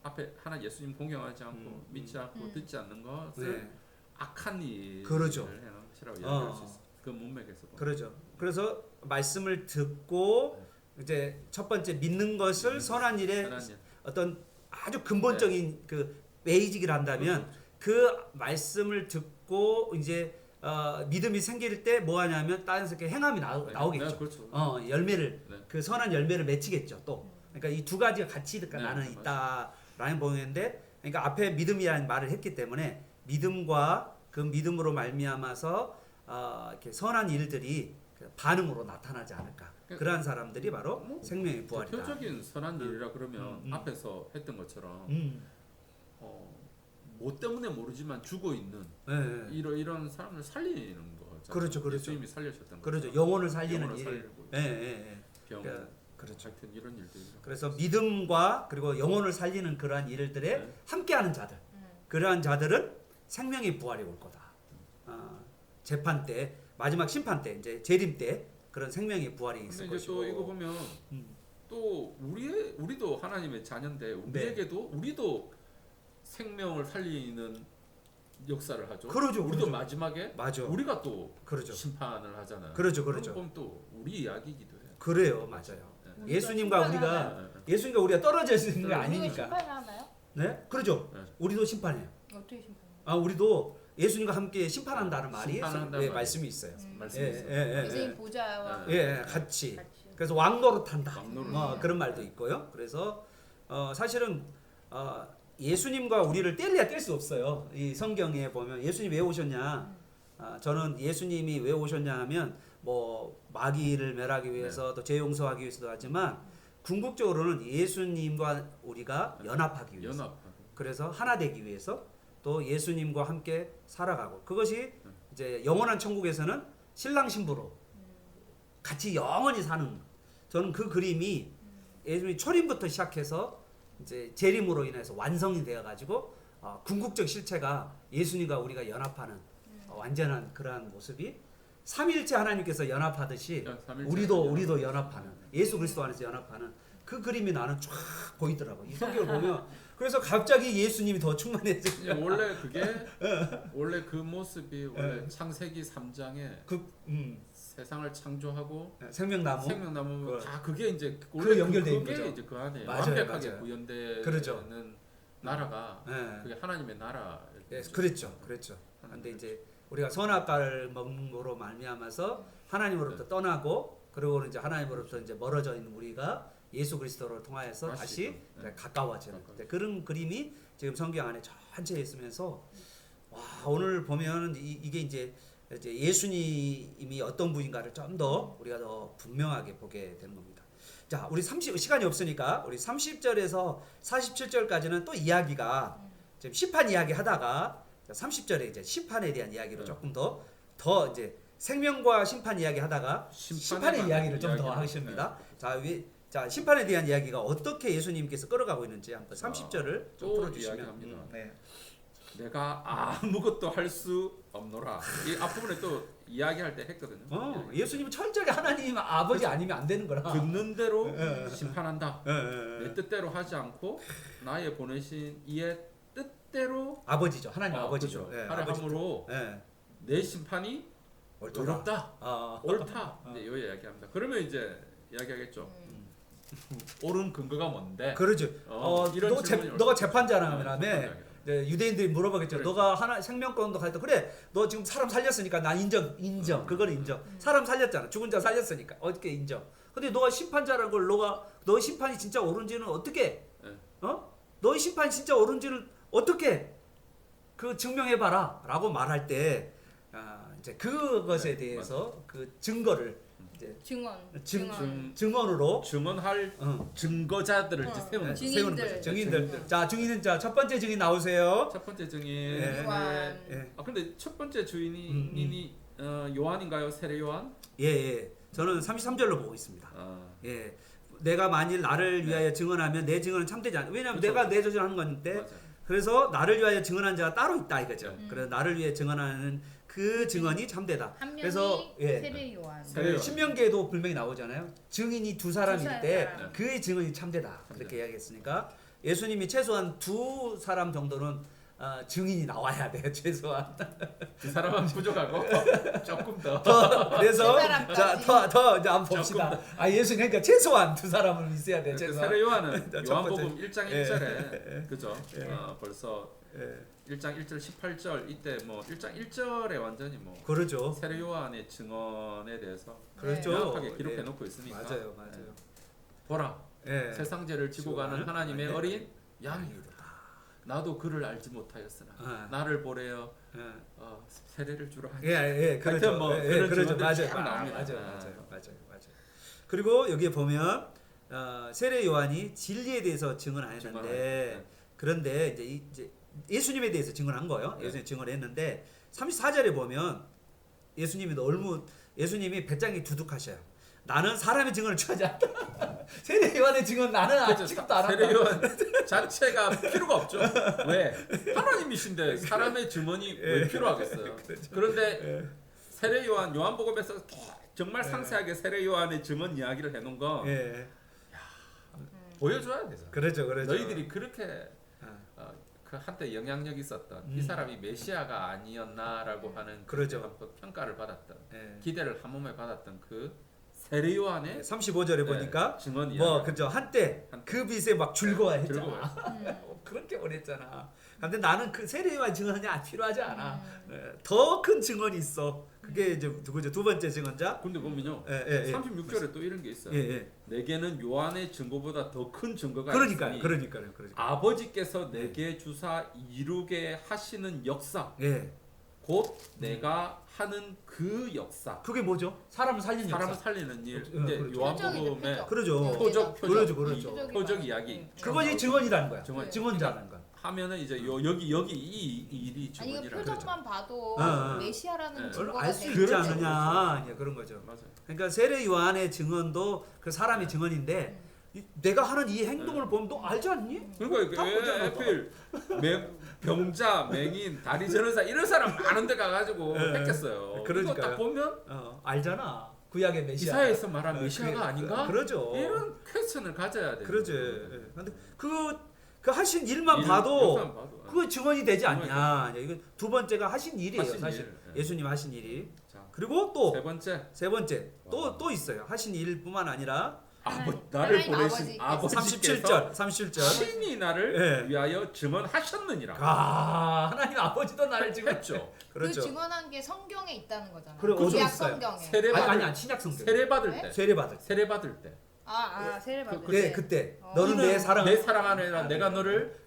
앞에 하나 예수님 공경하지 않고 믿지 않고 듣지 않는 것을 네. 악한 일을 그렇죠. 하는 것이라고 이야기할 수 있어요. 그 문맥에서 보면. 그러죠. 그래서 말씀을 듣고 이제 첫 번째 믿는 것을 선한 일에 선한 일. 어떤 아주 근본적인 그 베이직을 한다면 그 말씀을 듣고 이제 믿음이 생길 때 뭐 하냐면 다른 게 행함이 나오겠죠. 네, 그렇죠. 열매를 네. 그 선한 열매를 맺히겠죠. 또 그러니까 이 두 가지가 같이 나는 맞아요. 있다라는 보이는데 그러니까 앞에 믿음이라는 말을 했기 때문에 믿음과 그 믿음으로 말미암아서 이렇게 선한 일들이 그 반응으로 나타나지 않을까. 그러한 사람들이 바로 생명의 부활이다. 대표적인 선한 일이라 그러면 앞에서 했던 것처럼 뭐 때문에 모르지만 죽어 있는 예, 예. 이런 사람을 살리는 거잖아요. 그렇죠, 그렇죠. 예수님이 살려셨던 그렇죠. 거죠. 영혼을 살리는 영혼을 일. 살리고 예, 예, 예. 병, 그렇죠. 하여튼 이런 일들이. 그래서 믿음과 그리고 영혼을 살리는 그러한 일들에 네. 함께하는 자들, 그러한 자들은 생명의 부활이 올 거다. 재판 때, 마지막 심판 때, 이제 재림 때 그런 생명의 부활이 있을 근데 이제 또 것이고. 이거 보면 또 우리도 하나님의 자녀인데 우리에게도 우리도 생명을 살리는 역사를 하죠. 그러죠, 우리도 그러죠. 마지막에 맞아. 우리가 또 그러죠. 심판을 하잖아요. 그러죠, 그런 그러죠. 거 보면 또 우리 이야기이기도 해요. 그래요, 맞아요. 네. 예수님과 우리가 떨어져 있는 게 우리가 아니니까. 심판하나요? 네, 그렇죠. 네. 우리도 심판해요. 어떻게 심판? 우리도 예수님과 함께 심판한다는 말이 심판한다는 예, 말이 말씀이 있어요. 말씀이 예, 있어요. 예, 예수님 예, 보좌와 예, 예, 같이. 그래서 왕노릇한다. 왕노릇. 그런 말도 있고요. 그래서 사실은 예수님과 우리를 뗄래야 뗄 수 없어요. 이 성경에 보면 예수님 왜 오셨냐? 저는 예수님이 왜 오셨냐 하면 뭐 마귀를 멸하기 위해서 또 죄 용서하기 위해서도 하지만 궁극적으로는 예수님과 우리가 연합하기 위해서. 연합하고. 그래서 하나 되기 위해서 또 예수님과 함께 살아가고 그것이 이제 영원한 천국에서는 신랑 신부로 같이 영원히 사는 저는 그 그림이 예수님이 초림부터 시작해서 이제 재림으로 인해서 완성이 되어 가지고 궁극적 실체가 예수님과 우리가 연합하는 완전한 그러한 모습이 삼일체 하나님께서 연합하듯이 삼일체 우리도 연합하는 예수 그리스도 안에서 연합하는 그 그림이 나는 쫙 보이더라고 이 성경을 보면 그래서 갑자기 예수님이 더 충만해지고 원래 그 모습이 원래 창세기 3장에 세상을 창조하고 생명나무 생명나무 다 그게 이제 그 연결돼 있는 그게 거죠. 이제 그 안에 맞아요, 완벽하게 맞아요. 구현되는 그렇죠. 나라가 예. 그게 하나님의 나라. 예, 그랬죠. 그런데 이제 우리가 선악과를 먹는 거로 말미암아서 하나님으로부터 떠나고 그리고 이제 하나님으로부터 이제 멀어져 있는 우리가 예수 그리스도를 통하여서 다시 네. 가까워지는 그런 그림이 지금 성경 안에 전체에 있으면서 와 오늘 보면 이게 이제 예수님이 어떤 분인가를 좀 더 우리가 더 분명하게 보게 되는 겁니다. 자, 우리 시간이 없으니까 우리 30절에서 47절까지는 또 이야기가 지금 심판 이야기 하다가 30절에 이제 심판에 대한 이야기로 조금 더 이제 생명과 심판 이야기 하다가 심판의 이야기를 좀 더 하십니다. 자, 심판에 대한 이야기가 어떻게 예수님께서 끌어가고 있는지 한번 30절을 좀 또 풀어주시면. 이야기합니다. 네. 내가 아무것도 할 수 없노라. 이 앞부분에 또 이야기할 때 했거든요. 예수님은 철저히 하나님 아버지 아니면 안 되는 거라. 듣는 대로 심판한다. 예. 내 뜻대로 하지 않고 나의 보내신 이의 뜻대로 아버지죠. 하나님 아버지죠. 그렇죠. 예, 하려 아버지. 함으로 예. 내 심판이 의롭다. 옳다. 이제 요 이야기합니다. 그러면 이제 이야기하겠죠. 옳은 근거가 뭔데? 그러죠. 이런 너가 재판자라며. 재판자라며. 네, 유대인들이 물어보겠죠. 그래. 너가 하나 생명권도 가졌다. 그래. 너 지금 사람 살렸으니까 난 인정. 그걸 인정. 사람 살렸잖아. 죽은 자 살렸으니까. 어떻게 인정? 근데 너가 심판자라는 걸 너의 심판이 진짜 옳은지는 어떻게? 너의 심판이 진짜 옳은지를 어떻게 그 증명해 봐라라고 말할 때 이제 그것에 대해서 그 증거를 이제 증언으로 증언할 증거자들을 이제 세우는 증인. 세우는 거죠. 증인들. 자, 증인은 첫 번째 증인 나오세요. 첫 번째 증인. 예. 요한. 예. 근데 첫 번째 주인이 요한인가요? 세례 요한? 예. 저는 33절로 보고 있습니다. 예. 내가 만일 나를 위하여 증언하면 내 증언은 참되지 않아. 왜냐하면 그렇죠. 내가 내 저질 하는 건데 맞아요. 그래서 나를 위하여 증언한 자가 따로 있다 이거죠. 그래서 나를 위해 증언하는 그 증언이 참되다. 한 명이 그래서 세례 요한. 세례 요한. 신명기에도 분명히 나오잖아요. 증인이 두 사람일 때 사람. 그의 증언이 참되다. 그렇게 이야기했으니까 예수님이 최소한 두 사람 정도는 증인이 나와야 돼요. 최소한. 그 사람은 부족하고 조금 더. 그래서 세 사람까지. 더 이제 한번 봅시다. 예수 그러니까 최소한 두 사람은 있어야 돼. 최소한. 세례 요한은 첫 요한복음 번째. 1장 예. 1절에 그죠? 벌써 예. 1장 1절 18절 이때 뭐 1장 1절에 완전히 뭐 그러죠. 세례 요한의 증언에 대해서 그렇죠. 명확하게 기록해 예. 놓고 있으니까. 맞아요. 보라. 예. 세상 죄를 지고 가는 하나님의 예. 어린 양이로다. 나도 그를 알지 못하였으나 나를 보래어 세례를 주라. 예, 그렇죠. 하여튼 뭐 예, 그런 그렇죠. 증언들이 맞아요. 쫙 나옵니다. 맞아요. 그리고 여기에 보면 세례 요한이 진리에 대해서 증언하였는데 그런데 이제 예수님에 대해서 증언한 거예요. 네. 예수님 증언했는데 34절에 보면 예수님이 배짱이 두둑하셔요. 나는 사람의 증언을 취하지 않다. 세례 요한의 증언 나는 아직도 안 한다. 세례 요한 자체가 필요가 없죠. 왜? 하나님이신데 사람의 증언이 왜 필요하겠어요? 그런데 세례 요한복음에서 정말 상세하게 세례 요한의 증언 이야기를 해놓은 거 예. 보여줘야 되잖아. 그렇죠. 너희들이 그렇게 그 한때 영향력 있었던 이 사람이 메시아가 아니었나라고 하는 그렇죠. 평가를 받았던 예. 기대를 한 몸에 받았던 그 세례 요한의 35절에 보니까 증언 뭐 이야기. 그죠 한때 그 빛에 막 즐거워했잖아. 즐거워했어. 그렇게 원했잖아. 근데 나는 그 세례 요한 증언이 필요하지 않아. 더 큰 증언이 있어. 그게 이제 누구죠? 두 번째 증언자. 근데 보면요. 예. 36절에 또 이런 게 있어요. 예. 내게는 요한의 증거보다 더 큰 증거가 있으니 그러니까요. 아버지께서 내게 주사 이루게 하시는 역사 예. 곧 내가 하는 그 역사 그게 뭐죠? 사람을 살리는 사람을 역사. 살리는 일 그렇죠. 이제 그렇죠. 요한복음의 그러죠. 표적 그러죠. 표적 이야기 그것이 증언이라는 거야. 증언. 증언자라는 거야. 하면은 이제 여기 이 일이 아니 이거 증언이라 표정만 봐도 메시아라는 네. 증거가 알 수 되게 있지 그렇죠. 않느냐. 예, 그런 거죠. 맞아요. 그러니까 세례 요한의 증언도 그 사람의 증언인데 내가 하는 이 행동을 보면 너 알지 않니? 그러니까 다 보잖아, 하필 병자, 맹인, 다리 저는 사람 이런 사람 많은데 가가지고 뺏겼어요. 이거 그러니까요. 딱 보면 알잖아. 구약의 메시아. 이사야에서 말한 메시아가 아닌가? 그러죠. 이런 퀘스천을 가져야 돼요. 그러죠. 근데 그 하신 일만 역사만 봐도 봐도. 그 증언이 되지 않냐. 이거 두 번째가 하신 일이에요. 하신 사실 일. 예수님 하신 일이. 자, 그리고 또 세 번째 또 있어요. 하신 일뿐만 아니라 나를 하나님 보내신 아버지께서 37절. 친히 나를 예. 위하여 증언하셨느니라. 하나님 아버지도 나를 증언했죠. 그 그렇죠. 증언한 게 성경에 있다는 거잖아요. 그래, 어디 구약 있어요? 성경에. 세례받을 신약 성경. 세례받을 네? 때 세례받을 때. 세례 받을 그- 때. 그때 어. 너는 내 사랑 내 사랑하느라 내가 너를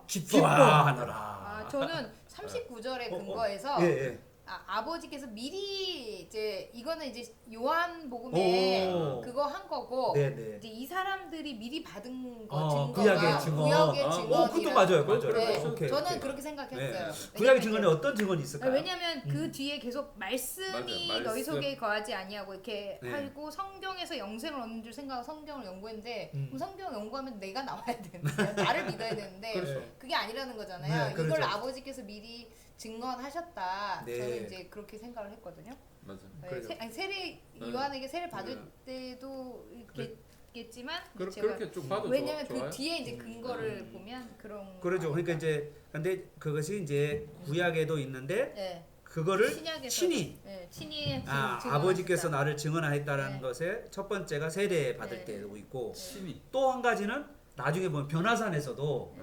기뻐하노라. 저는 39절의 근거에서 예. 아버지께서 미리 이거는 이제 요한복음에 오. 그거 한 거고 네네. 이제 이 사람들이 미리 받은 구약의 증거가 증언. 구약의 증언. 그것도 맞아요. 네, 오케이. 저는 그렇게 생각했어요. 네. 구약의 증언에 어떤 증언이 있을까요? 왜냐면 그 뒤에 계속 말씀이 맞아, 너희 말씀. 속에 거하지 아니하고 이렇게 네. 하고 성경에서 영생을 얻는 줄 생각하고 성경을 연구했는데 그럼 성경 연구하면 내가 나와야 되는데 나를 믿어야 되는데 그렇죠. 그게 아니라는 거잖아요. 네, 그렇죠. 이걸 아버지께서 미리 증언하셨다. 네. 저는 이제 그렇게 생각을 했거든요. 맞아. 네, 그렇죠. 세례 네. 요한에게 세례 받을 네. 때도 있겠지만 제가 그렇게 쭉 봐도 왜냐면 좋아요. 그 뒤에 이제 근거를 보면 그런 그러죠. 거 그러니까 아닐까. 이제 근데 그것이 이제 구약에도 있는데 네. 그거를 신약에서 친히 친히 아버지께서 나를 증언하였다라는 네. 것에 첫 번째가 세례 받을 네. 때도 있고 신이 또 한 가지는 나중에 보면 변화산에서도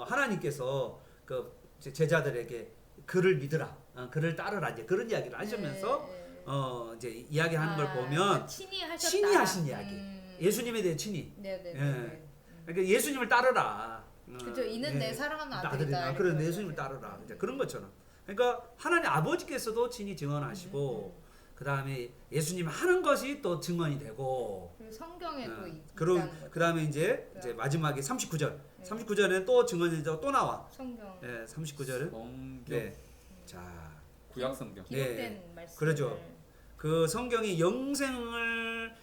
하나님께서 그 제자들에게 그를 믿으라, 그를 따르라 이제 그런 이야기를 하시면서 이제 이야기하는 걸 보면 친히 하셨다. 친히 하신 이야기. 예수님에 대해 친히. 네네. 그러니까 예수님을 따르라. 그죠. 이는 내 사랑하는 아들이다. 그런 이렇게 예수님을 그러죠. 따르라. 이제 그런 것처럼. 그러니까 하나님 아버지께서도 친히 증언하시고 그 다음에 예수님 하는 것이 또 증언이 되고. 그리고 성경에 또 그리고 있다는 거죠. 그 다음에 이제 마지막에 39절. 39절에 또 증언이 또 나와. 성경 네, 39절은. 성경 네. 자, 구약 성경. 기록된 말씀. 그러죠. 그 성경이 영생을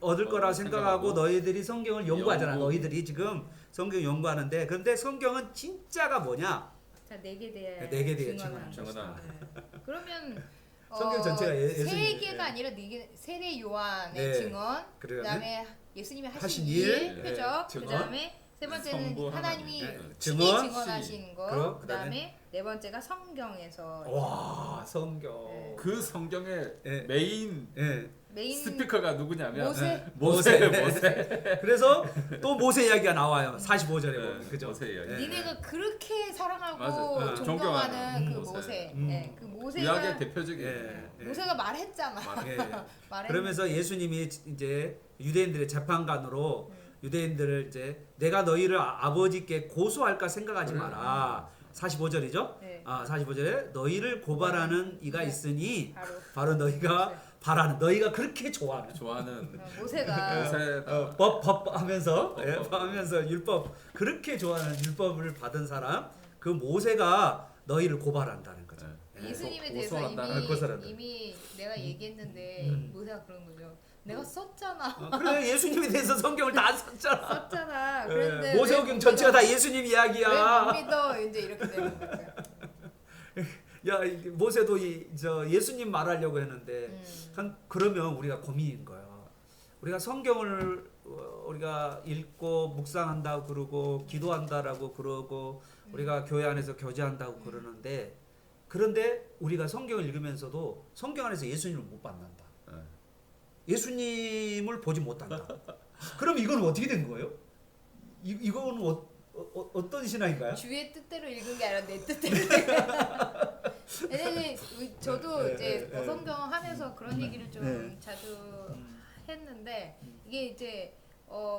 얻을 거라고 생각하고 너희들이 성경을 연구하잖아. 연구. 너희들이 지금 성경 연구하는데 그런데 성경은 진짜가 뭐냐? 자, 내게 대해 내게 대해 증언하는 증언하는 것이다. 네. 그러면 성경 전체가 예수님. 세 개가 아니라 네 개, 세례 요한의 네. 증언, 그래요. 그다음에 예수님이 하신 하신 일, 일, 그죠? 증언. 그다음에 세 번째는 성부 하나님이 하나님. 친히 증언, 증언하신 거, 그리고 그다음에 네 번째가 성경에서 와, 성경. 네. 그 성경의 예. 메인 예. 메인 스피커가 누구냐면 모세? 모세. 그래서 또 모세 이야기가 나와요. 45절에 보면. 네, 그죠? 모세 이야기. 예. 니네가 그렇게 사랑하고 맞아. 존경하는 그 모세. 모세, 음. 네, 그 모세가 구약의 대표적인 예. 모세가 말했잖아. 예. 말했는데. 그러면서 예수님이 이제 유대인들의 재판관으로 유대인들을 이제 내가 너희를 아버지께 고소할까 생각하지 마라. 45절이죠? 네. 45절에 너희를 고발하는 이가 있으니 바로 바로 너희가 바라는 너희가 그렇게 좋아하는 좋아하는 모세가 모세다. 법 하면서 하면서 율법 그렇게 좋아하는 율법을 받은 사람 그 모세가 너희를 고발한다는 거죠. 예. 예수님에 대해서 고소한다는 고소한다. 이미 내가 얘기했는데 모세가 그런 거죠. 내가 썼잖아. 그래 예수님에 대해서 성경을 다 썼잖아. 썼잖아. 예. 그런데 모세오경 전체가 다 예수님 이야기야. 왜못 믿어? 이제 이렇게 되는 거죠. 야 이게 모세도 저 예수님 말하려고 했는데 그러면 우리가 고민인 거예요. 우리가 성경을 우리가 읽고 묵상한다고 그러고 기도한다라고 그러고 우리가 교회 안에서 교제한다고 그러는데 그런데 우리가 성경을 읽으면서도 성경 안에서 예수님을 못 만난다. 예수님을 보지 못한다. 그럼 이건 어떻게 된 거예요? 이거는 어떤 신앙인가요? 주의 뜻대로 읽은 게 아니라 내 뜻대로. 왜냐면 저도 이제 성경 하면서 그런 얘기를 좀 자주 했는데 이게 이제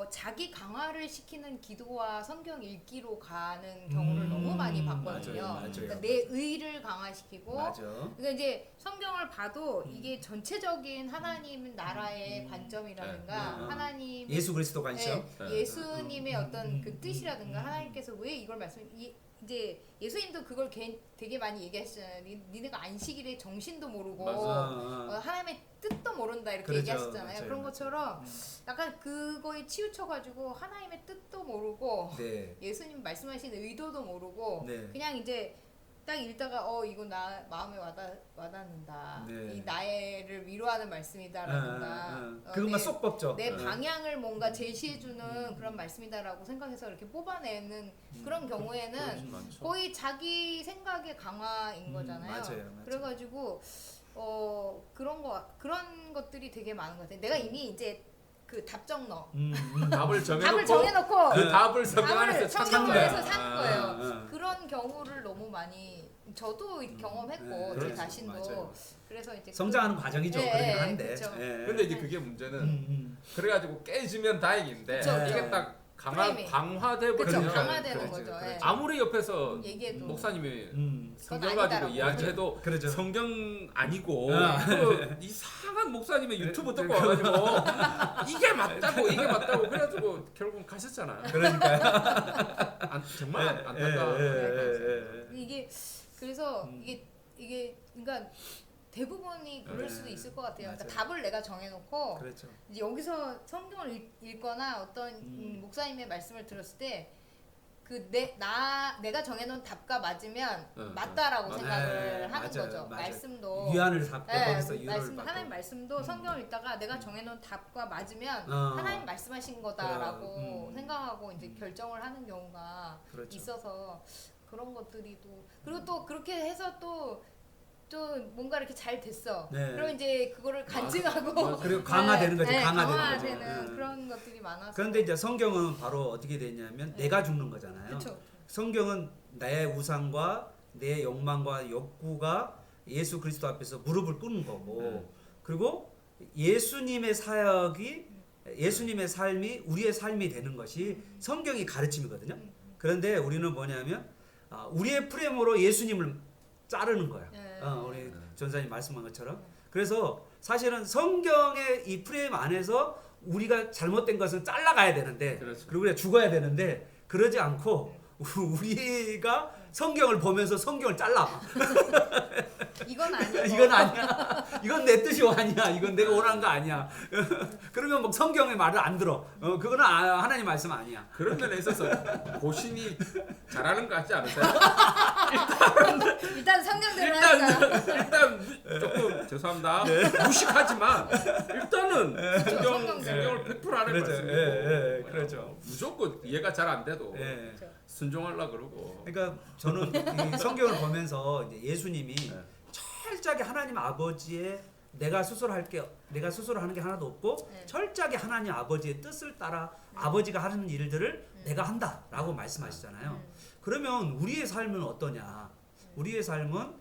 자기 강화를 시키는 기도와 성경 읽기로 가는 경우를 너무 많이 봤거든요. 맞아요. 그러니까 내 의를 강화시키고 맞아. 그러니까 이제 성경을 봐도 이게 전체적인 하나님 나라의 관점이라든가 하나님 예수 그리스도 관점. 예수님의 어떤 그 뜻이라든가 하나님께서 왜 이걸 이제 예수님도 그걸 되게 많이 얘기하시잖아요. 니네가 안식일에 정신도 모르고 하나님의 뜻도 모른다 이렇게 그렇죠. 얘기하시잖아요. 맞아요. 그런 것처럼 약간 그거에 치우쳐가지고 하나님의 뜻도 모르고 네. 예수님 말씀하신 의도도 모르고 네. 그냥 이제 딱 읽다가 이거 나 마음에 와닿는다. 네. 이 나를 위로하는 말씀이다라든가 그것만 쏙 뽑죠. 내 방향을 뭔가 제시해주는 그런 말씀이다라고 생각해서 이렇게 뽑아내는 그런 경우에는 많죠. 거의 자기 생각의 강화인 거잖아요. 맞아요. 그래가지고 그런 것들이 되게 많은 것 같아요. 내가 이미 이제 그 답정너 답을 답을 정해놓고 정해놓고 그 답을 성경 안에서 성경 찾는 안에서 거야. 찾는 거예요. 그런 경우를 너무 많이 저도 경험했고 제 그렇죠. 자신도 맞아요. 그래서 이제 성장하는 과정이죠. 네, 그러긴 한데. 그렇죠. 예. 근데 이제 그게 문제는 그래가지고 깨지면 다행인데 그쵸, 이게 그쵸. 딱 프레임이. 강화돼 그쵸, 버리면 강화되는 그렇죠, 거죠. 그렇죠. 예. 아무리 옆에서 얘기해도 목사님이 성경 그건 가지고 아니다라고. 이야기해도 그렇죠. 성경 아니고 아. 그 이상한 목사님의 유튜브 듣고 와가지고 이게 맞다고 그래가지고 결국은 가셨잖아요. 그러니까요. 정말 안타까워요. 이게 그래서 이게 그러니까 대부분이 그럴 수도 있을 것 같아요. 그러니까 맞아요. 답을 내가 정해놓고 그렇죠. 이제 여기서 성경을 읽거나 어떤 목사님의 말씀을 들었을 때 내가 정해놓은 답과 맞으면 맞다라고 생각을 하는 맞아요. 거죠. 맞아요. 말씀도 위안을 잡고 거기서 네, 위로를 받고. 하나님 말씀도 성경을 읽다가 내가 정해놓은 답과 맞으면 어. 하나님 말씀하신 거다라고 음. 생각하고 이제 결정을 하는 경우가 그렇죠. 있어서 그런 것들이 또 그리고 또 그렇게 해서 또 뭔가 이렇게 잘 됐어. 네. 그럼 이제 그거를 간증하고 그리고 강화되는 거죠. 네, 강화되는 거죠. 강화되는 네. 그런 것들이 많아서. 그런데 이제 성경은 바로 어떻게 되냐면 내가 죽는 거잖아요. 그렇죠. 성경은 내 우상과 내 욕망과 욕구가 예수 그리스도 앞에서 무릎을 꿇는 거고 그리고 예수님의 사역이 예수님의 삶이 우리의 삶이 되는 것이 성경이 가르침이거든요. 그런데 우리는 뭐냐면 우리의 프레임으로 예수님을 자르는 거야. 우리 전사님 말씀한 것처럼. 그래서 사실은 성경의 이 프레임 안에서 우리가 잘못된 것은 잘라가야 되는데 그렇죠. 그리고 우리가 죽어야 되는데 그러지 않고 우리가 성경을 보면서 성경을 잘라. 이건 아니고. 이건 아니야. 이건 내 뜻이 아니야. 이건 내가 원하는 거 아니야. 그러면 뭐 성경의 말을 안 들어. 그거는 하나님 말씀 아니야. 그런 면에 있어서 고신이 잘하는 거 같지 않으세요? 일단 성경대로 하니까. 일단 조금 죄송합니다. 무식하지만 일단은 성경을 100% 안에 그렇죠. 말씀이고 그렇죠. 무조건 이해가 잘 안 돼도 예. 순종하려고 그러고. 그러니까 저는 이 성경을 보면서 이제 예수님이 철저하게 하나님 아버지의 내가 스스로 하는 게 하나도 없고 철저하게 하나님 아버지의 뜻을 따라 아버지가 하는 일들을 내가 한다라고 말씀하시잖아요. 그러면 우리의 삶은 어떠냐? 우리의 삶은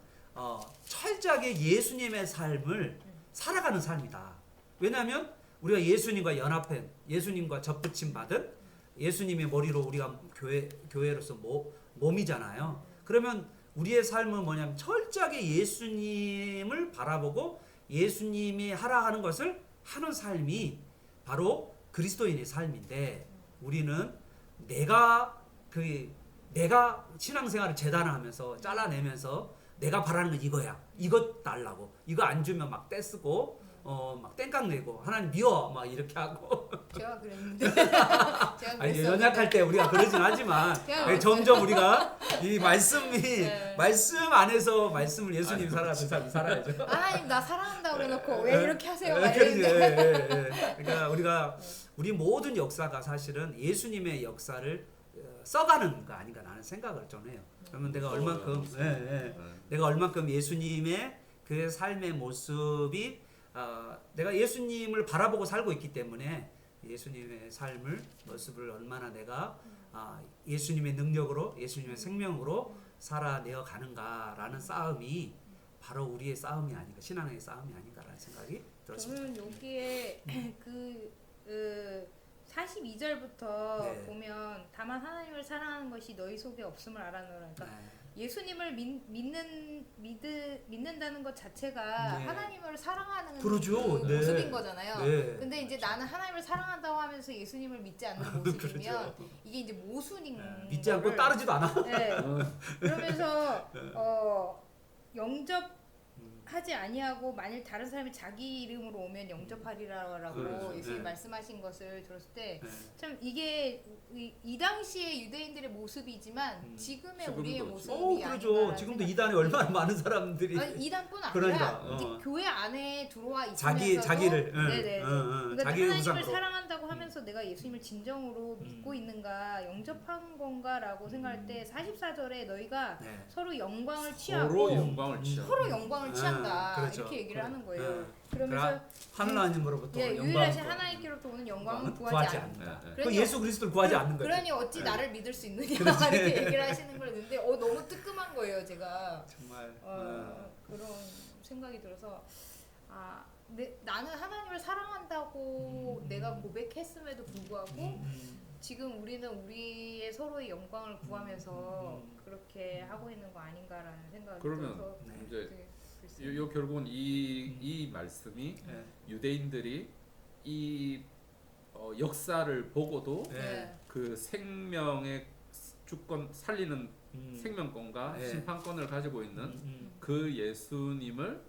철저하게 예수님의 삶을 살아가는 삶이다. 왜냐하면 우리가 예수님과 연합한 예수님과 접붙임 받은 예수님의 머리로 우리가 교회로서 몸이잖아요. 그러면 우리의 삶은 뭐냐면 철저하게 예수님을 바라보고 예수님이 하라 하는 것을 하는 삶이 바로 그리스도인의 삶인데 우리는 내가 신앙생활을 재단하면서 잘라내면서 내가 바라는 건 이거야. 이것 달라고. 이거 안 주면 막 떼쓰고 막 땡깡 내고 하나님 미워 막 이렇게 하고 제가 그랬는데 제가 아니, 그랬었는데. 연약할 때 우리가 그러진 하지만 제가 점점 우리가 이 말씀이 네. 말씀 안에서 말씀을 예수님 살아가는 삶을 살아야죠. 하나님 나 사랑한다고 그래놓고 왜 이렇게 하세요? 막 그렇지. 이랬는데. 그러니까 우리 모든 역사가 사실은 예수님의 역사를 써가는 거 아닌가 나는 생각을 좀 해요. 그러면 내가 얼만큼 내가 얼만큼 예수님의 그 삶의 모습이 내가 예수님을 바라보고 살고 있기 때문에 예수님의 삶을 모습을 얼마나 내가 예수님의 능력으로 예수님의 생명으로 살아내어 가는가라는 싸움이 바로 우리의 싸움이 아닌가 신앙의 싸움이 아닌가라는 생각이 들었습니다. 저는 여기에 그 42절부터 네. 보면 다만 하나님을 사랑하는 것이 너희 속에 없음을 알아노라. 그러니까 예수님을 믿는다는 것 자체가 네. 하나님을 사랑하는 그러죠. 그 네. 모습인 거잖아요. 네. 근데 이제 나는 하나님을 사랑한다고 하면서 예수님을 믿지 않는 모습이면 그렇죠. 이게 이제 모순인 믿지 않고 거를- 따르지도 않아. 네. 그러면서 영접하지 아니하고 만일 다른 사람이 자기 이름으로 오면 영접하리라라고 그렇죠. 예수님 네. 말씀하신 것을 들었을 때 네. 참 이게 이 당시의 유대인들의 모습이지만 지금의 지금도 우리의 지금. 모습이 그러죠. 아닌가라는 지금도 생각. 이단에 얼마나 많은 사람들이 아니, 이단뿐 아니라 그러니까, 이제 교회 안에 들어와 있으면서도 자기를 네네. 그러니까 자기의 하나님을 우상으로 사랑한다고 하면서 내가 예수님을 진정으로 믿고 있는가 영접하는 건가라고 생각할 때 44절에 너희가 네. 서로 영광을 취하고 서로 영광을 취하고 서로 영광을 취한다 그렇죠. 이렇게 얘기를 그래. 하는 거예요. 네. 그러면서 하나님으로부터 예, 영광 유일하신 하나님께로부터 오는 영광은 구하지 않는다. 네, 네. 그 예수 그리스도를 구하지 않는 거죠. 그러니 어찌 나를 믿을 수 있느냐 그렇지. 이렇게 얘기를 하시는 걸 듣는데 너무 뜨끔한 거예요 제가. 정말 그런 생각이 들어서 나는 하나님을 사랑한다고 내가 고백했음에도 불구하고 지금 우리는 우리의 서로의 영광을 구하면서 그렇게 하고 있는 거 아닌가라는 생각이 그러면 들어서 이제 되게 글쎄요. 요 결국은 이 말씀이 네. 유대인들이 이 역사를 보고도 네. 그 생명의 주권 살리는 생명권과 네. 심판권을 가지고 있는 그 예수님을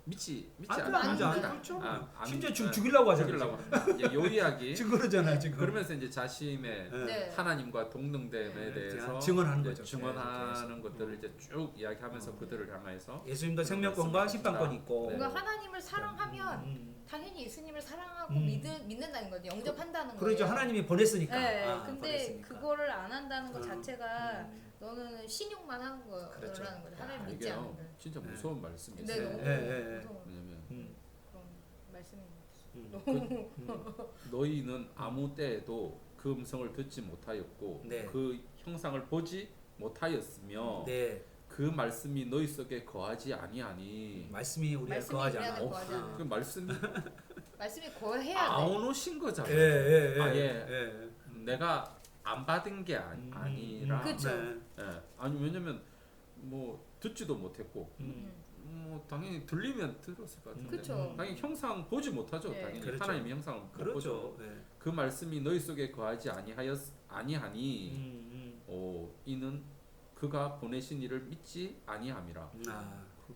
믿지 그거 않는 아니죠. 그렇죠. 안- 심지어 네. 죽이려고 하잖아요. 죽이려고 합니다. 이제 요 이야기 지금 그러잖아요. 지금. 그러면서 이제 자신의 네. 하나님과 동등됨에 네. 대해서 증언하는 이제 거죠. 증언하는 네. 것들을 이제 쭉 이야기하면서 그들을 향해서 예수님도 생명권과 심판권이 있고. 네. 그러니까 하나님을 사랑하면 당연히 예수님을 사랑하고 믿는다는 거죠. 영접한다는 그렇죠. 거예요. 하나님이 보냈으니까. 네, 근데 보냈으니까. 그거를 안 한다는 것 자체가 너는 신용만 하는 그렇죠. 거라는 거죠. 하나님 믿지 이게요 않는 거. 진짜 네. 무서운 말씀이세요. 네, 너무 네. 무서운 왜냐면 그런 말씀인 것 같아요. 너희는 아무 때에도 그 음성을 듣지 못하였고 네. 그 형상을 보지 못하였으며 네. 그 말씀이 너희 속에 거하지 아니하니 말씀이 우리가 말씀이 거하지 우리 안에 않아. 거하지 않아. 그 말씀이 말씀이 거해야 돼. 안 오신 거잖아요. 예. 아예 내가 안 받은 게 아니라 그쵸. 네. 예. 아니 왜냐면 뭐 듣지도 못했고 뭐 당연히 들리면 들었을 것 같은데 그쵸. 당연히 형상 보지 못하죠. 네. 당연히 그렇죠. 하나님의 형상을 못 보죠. 그렇죠. 네. 그 말씀이 너희 속에 거하지 아니하니 이는 그가 보내신 이를 믿지 아니함이라.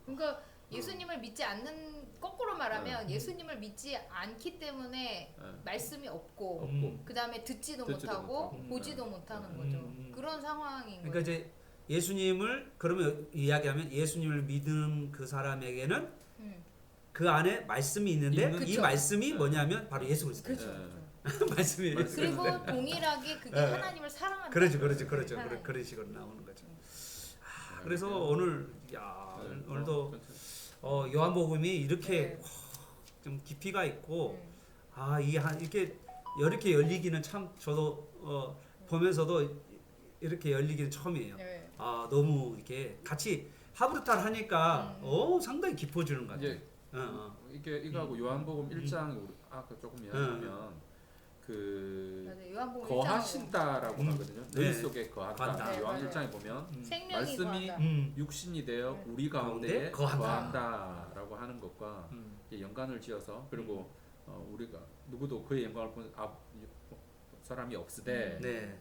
그러니까 예수님을 믿지 않는 거꾸로 말하면 예수님을 믿지 않기 때문에 말씀이 없고 그 다음에 듣지도 못하고 보지도 못하는 거죠. 그런 상황인 그러니까 거죠. 이제 예수님을 그러면 이야기하면 예수님을 믿은 그 사람에게는 그 안에 말씀이 있는데 이 그쵸. 말씀이 뭐냐면 바로 예수 그리스도. 그렇죠. 말씀이 예수 그리고 그리스도. 동일하게 그게 네. 하나님을 사랑한다. 그렇죠. 하나님. 그런 식으로 나오는 거죠. 그래서 오늘 오늘도 요한복음이 이렇게 좀 깊이가 있고 이렇게 열리기는 참 저도 보면서도 이렇게 열리기는 처음이에요. 네. 너무 이렇게 같이 하브르탈 하니까 상당히 깊어지는 것 같아요. 이제 이거하고 요한복음 1장 아까 조금 이야기하면 그 맞아요. 요한복음 거하신다라고 음. 하거든요. 네. 너희 속에 거한다. 거한다. 네, 요한 맞아요. 1장에 보면 생명이 말씀이 거한다. 육신이 되어 네. 우리 가운데 가운데 거한다. 거한다라고 하는 것과 이제 연관을 지어서 그리고 우리가 누구도 그의 영광을 본 사람이 없으되 네.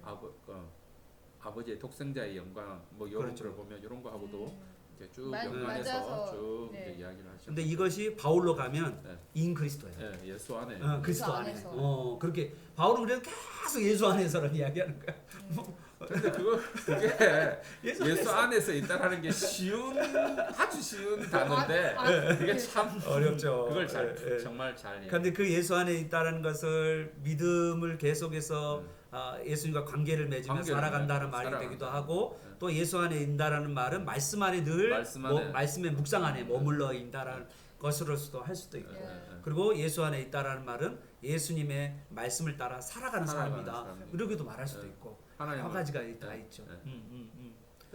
아버지의 독생자의 영광 뭐 이런 그렇죠. 걸 보면 이런 거 하고도 이제 쭉 맞아서, 연관해서 쭉 네. 이제 이야기를 하셨죠. 근데 이것이 바울로 가면 네. 인 그리스도예요. 예, 예수 안에 그리스도 안에. 안에서. 그렇게 바울은 그래도 계속 예수 안에서를 이야기하는 거야. 근데 그게 예수 안에서 있다라는 게 아주 쉬운 단어인데 그게 참 어렵죠. 그걸 예. 정말 잘 그런데 그 예수 안에 있다라는 것을 믿음을 계속해서 예수님과 관계를 맺으며 관계를 살아간다는 맺고 말이 살아간다. 되기도 하고 네. 또 예수 안에 있다라는 말은 말씀 안에 늘 말씀의 묵상 안에 머물러 있다라는 것으로서도 할 수도 있고 그리고 예수 안에 있다라는 말은 예수님의 말씀을 따라 살아가는 사람이다. 사람이다. 이렇게도 말할 수도 있고 여러 가지가 다 있죠.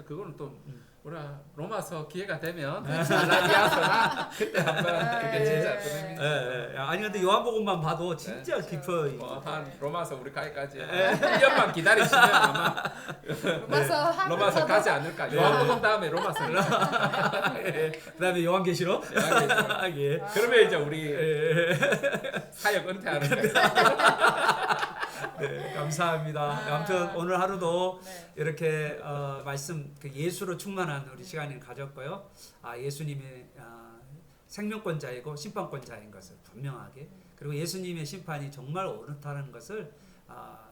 그거는 또 우리가 로마서 기회가 되면 갈라디아서나 그때 한번 그게 진짜 재밌는 아니 근데 요한복음만 봐도 진짜 깊어요. 한 로마서 우리 가기까지 1년만 기다리시면 아마 로마서 가지 않을까. 요한복음 다음에 로마서를 그다음에 요한계시록. 예. 그러면 이제 우리 사역 은퇴하는 거예요. 네, 감사합니다. 아무튼 오늘 하루도 네. 이렇게 말씀 그 예수로 충만한 우리 시간을 가졌고요. 예수님의 생명권자이고 심판권자인 것을 분명하게 그리고 예수님의 심판이 정말 옳다는 것을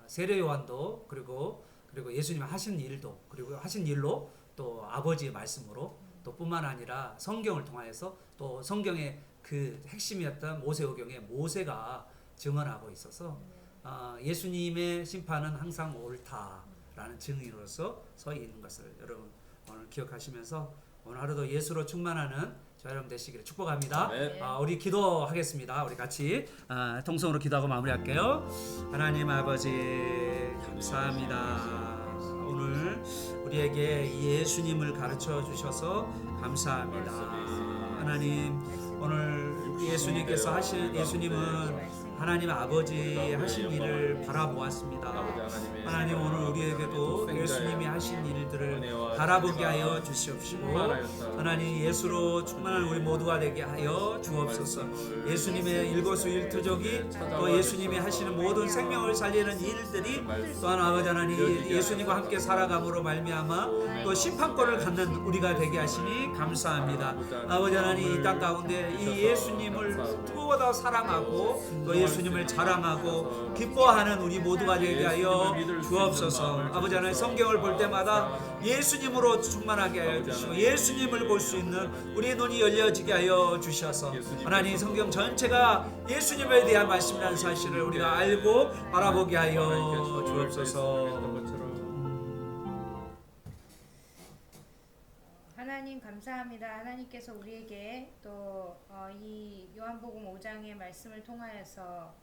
세례 요한도 그리고 예수님 하신 일도 그리고 하신 일로 또 아버지의 말씀으로 또 뿐만 아니라 성경을 통하여서 또 성경의 그 핵심이었던 모세오경에 모세가 증언하고 있어서 예수님의 심판은 항상 옳다라는 증인으로서 서 있는 것을 여러분 오늘 기억하시면서 오늘 하루도 예수로 충만하는 저 여러분 되시기를 축복합니다. 네. 우리 기도하겠습니다. 우리 같이 통성으로 기도하고 마무리할게요. 하나님 아버지 감사합니다. 오늘 우리에게 이 예수님을 가르쳐 주셔서 감사합니다. 하나님 오늘 예수님께서 하신 예수님은 하나님 아버지 하신 일을 바라보았습니다. 하나님 오늘 우리에게도 예수님이 하신 일들을 바라보게 하여 주시옵시고 하나님 예수로 충만한 우리 모두가 되게 하여 주옵소서. 예수님의 일거수일투족이 또 예수님이 하시는 모든 생명을 살리는 일들이 또한 아버지 하나님 예수님과 함께 살아감으로 말미암아 또 심판권을 갖는 우리가 되게 하시니 감사합니다. 아버지 하나님 이 땅 가운데 이 예수님을 뜨거워다 사랑하고 또 예수님을 자랑하고 기뻐하는 우리 모두가 되게 하여 주옵소서. 아버지 하나님 성경을 볼 때마다 예수님으로 충만하게 하여 주시고 예수님을 볼 수 있는 우리의 눈이 열려지게 하여 주셔서 하나님 성경 전체가 예수님에 대한 말씀이라는 사실을 우리가 알고 바라보게 하여 주옵소서. 하나님 감사합니다. 하나님께서 우리에게 또 이 요한복음 5장의 말씀을 통하여서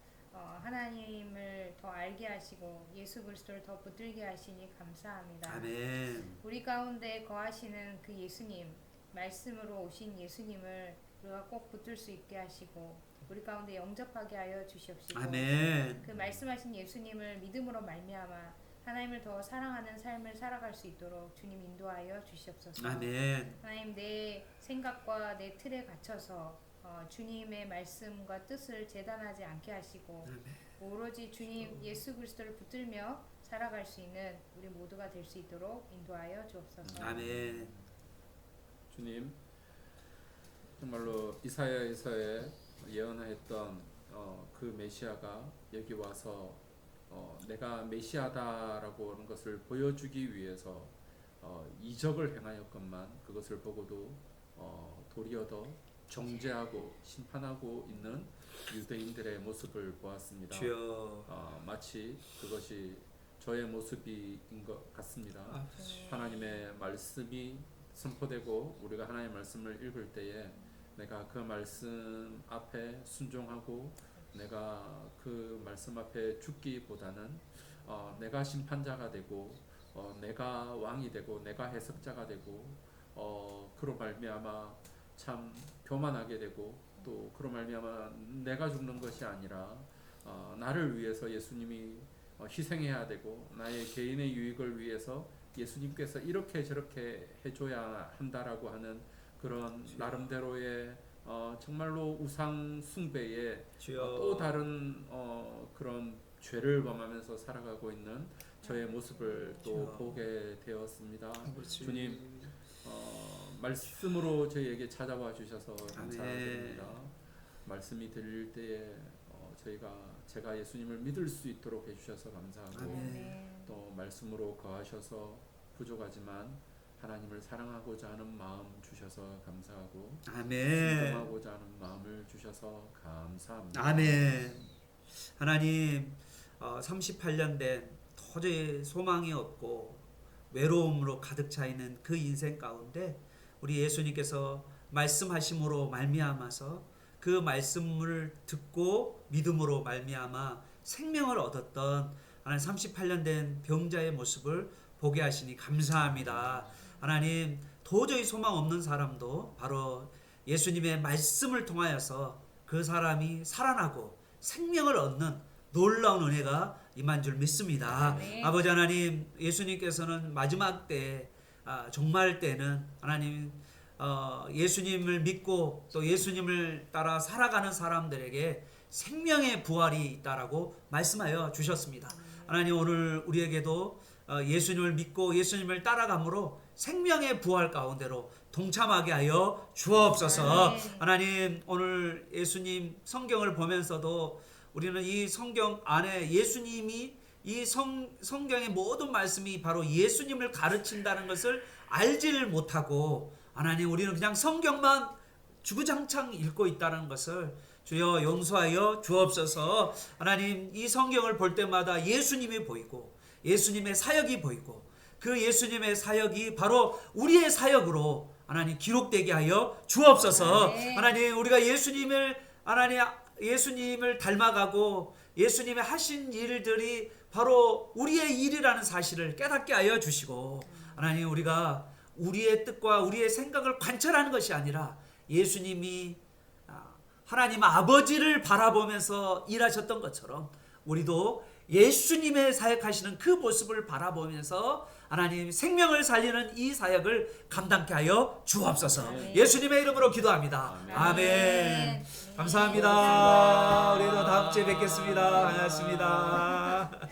하나님을 더 알게 하시고 예수 그리스도를 더 붙들게 하시니 감사합니다. 아멘. 우리 가운데 거하시는 그 예수님, 말씀으로 오신 예수님을 우리가 꼭 붙들 수 있게 하시고 우리 가운데 영접하게 하여 주시옵시고 아멘. 그 말씀하신 예수님을 믿음으로 말미암아 하나님을 더 사랑하는 삶을 살아갈 수 있도록 주님 인도하여 주시옵소서. 아멘. 하나님 내 생각과 내 틀에 갇혀서 주님의 말씀과 뜻을 재단하지 않게 하시고 오로지 주님 예수 그리스도를 붙들며 살아갈 수 있는 우리 모두가 될 수 있도록 인도하여 주옵소서. 아멘. 주님 정말로 이사야에서의 예언했던 그 메시아가 여기 와서 내가 메시아다라고 하는 것을 보여주기 위해서 이적을 행하였건만 그것을 보고도 도리어 더 정죄하고 심판하고 있는 유대인들의 모습을 보았습니다. 주여. 마치 그것이 저의 모습인 것 같습니다. 하나님의 말씀이 선포되고 우리가 하나님의 말씀을 읽을 때에 내가 그 말씀 앞에 순종하고 내가 그 말씀 앞에 죽기보다는 내가 심판자가 되고 내가 왕이 되고 내가 해석자가 되고 그로 말미암아 참 교만하게 되고 또 그로 말미암아 내가 죽는 것이 아니라 나를 위해서 예수님이 희생해야 되고 나의 개인의 유익을 위해서 예수님께서 이렇게 저렇게 해줘야 한다라고 하는 그런 나름대로의 정말로 우상 숭배의 또 다른 그런 죄를 범하면서 살아가고 있는 저의 모습을 또 보게 되었습니다. 주님 말씀으로 저희에게 찾아와 주셔서 감사드립니다. 말씀이 들릴 때에 제가 예수님을 믿을 수 있도록 해주셔서 감사하고 또 말씀으로 거하셔서 부족하지만 하나님을 사랑하고자 하는 마음 주셔서 감사하고 순종하고자 하는 마음을 주셔서 감사합니다. 아멘. 하나님 38년 된 도저히 소망이 없고 외로움으로 가득 차 있는 그 인생 가운데 우리 예수님께서 말씀하심으로 말미암아서 그 말씀을 듣고 믿음으로 말미암아 생명을 얻었던 하나님 38년 된 병자의 모습을 보게 하시니 감사합니다. 하나님 도저히 소망 없는 사람도 바로 예수님의 말씀을 통하여서 그 사람이 살아나고 생명을 얻는 놀라운 은혜가 임한 줄 믿습니다. 아버지 하나님 예수님께서는 마지막 때 종말 때는 하나님 예수님을 믿고 또 예수님을 따라 살아가는 사람들에게 생명의 부활이 있다라고 말씀하여 주셨습니다. 하나님 오늘 우리에게도 예수님을 믿고 예수님을 따라감으로 생명의 부활 가운데로 동참하게 하여 주옵소서. 하나님 오늘 예수님 성경을 보면서도 우리는 이 성경 안에 예수님이 이 성경의 모든 말씀이 바로 예수님을 가르친다는 것을 알지를 못하고 하나님 우리는 그냥 성경만 주구장창 읽고 있다는 것을 주여 용서하여 주옵소서. 하나님 이 성경을 볼 때마다 예수님이 보이고 예수님의 사역이 보이고 그 예수님의 사역이 바로 우리의 사역으로 하나님 기록되게 하여 주옵소서. 하나님 우리가 예수님을 닮아가고 예수님의 하신 일들이 바로 우리의 일이라는 사실을 깨닫게 하여 주시고 하나님 우리가 우리의 뜻과 우리의 생각을 관철하는 것이 아니라 예수님이 하나님 아버지를 바라보면서 일하셨던 것처럼 우리도 예수님의 사역하시는 그 모습을 바라보면서 하나님 생명을 살리는 이 사역을 감당케 하여 주옵소서. 예수님의 이름으로 기도합니다. 아멘. 감사합니다. 우리도 다음 주에 뵙겠습니다. 반갑습니다.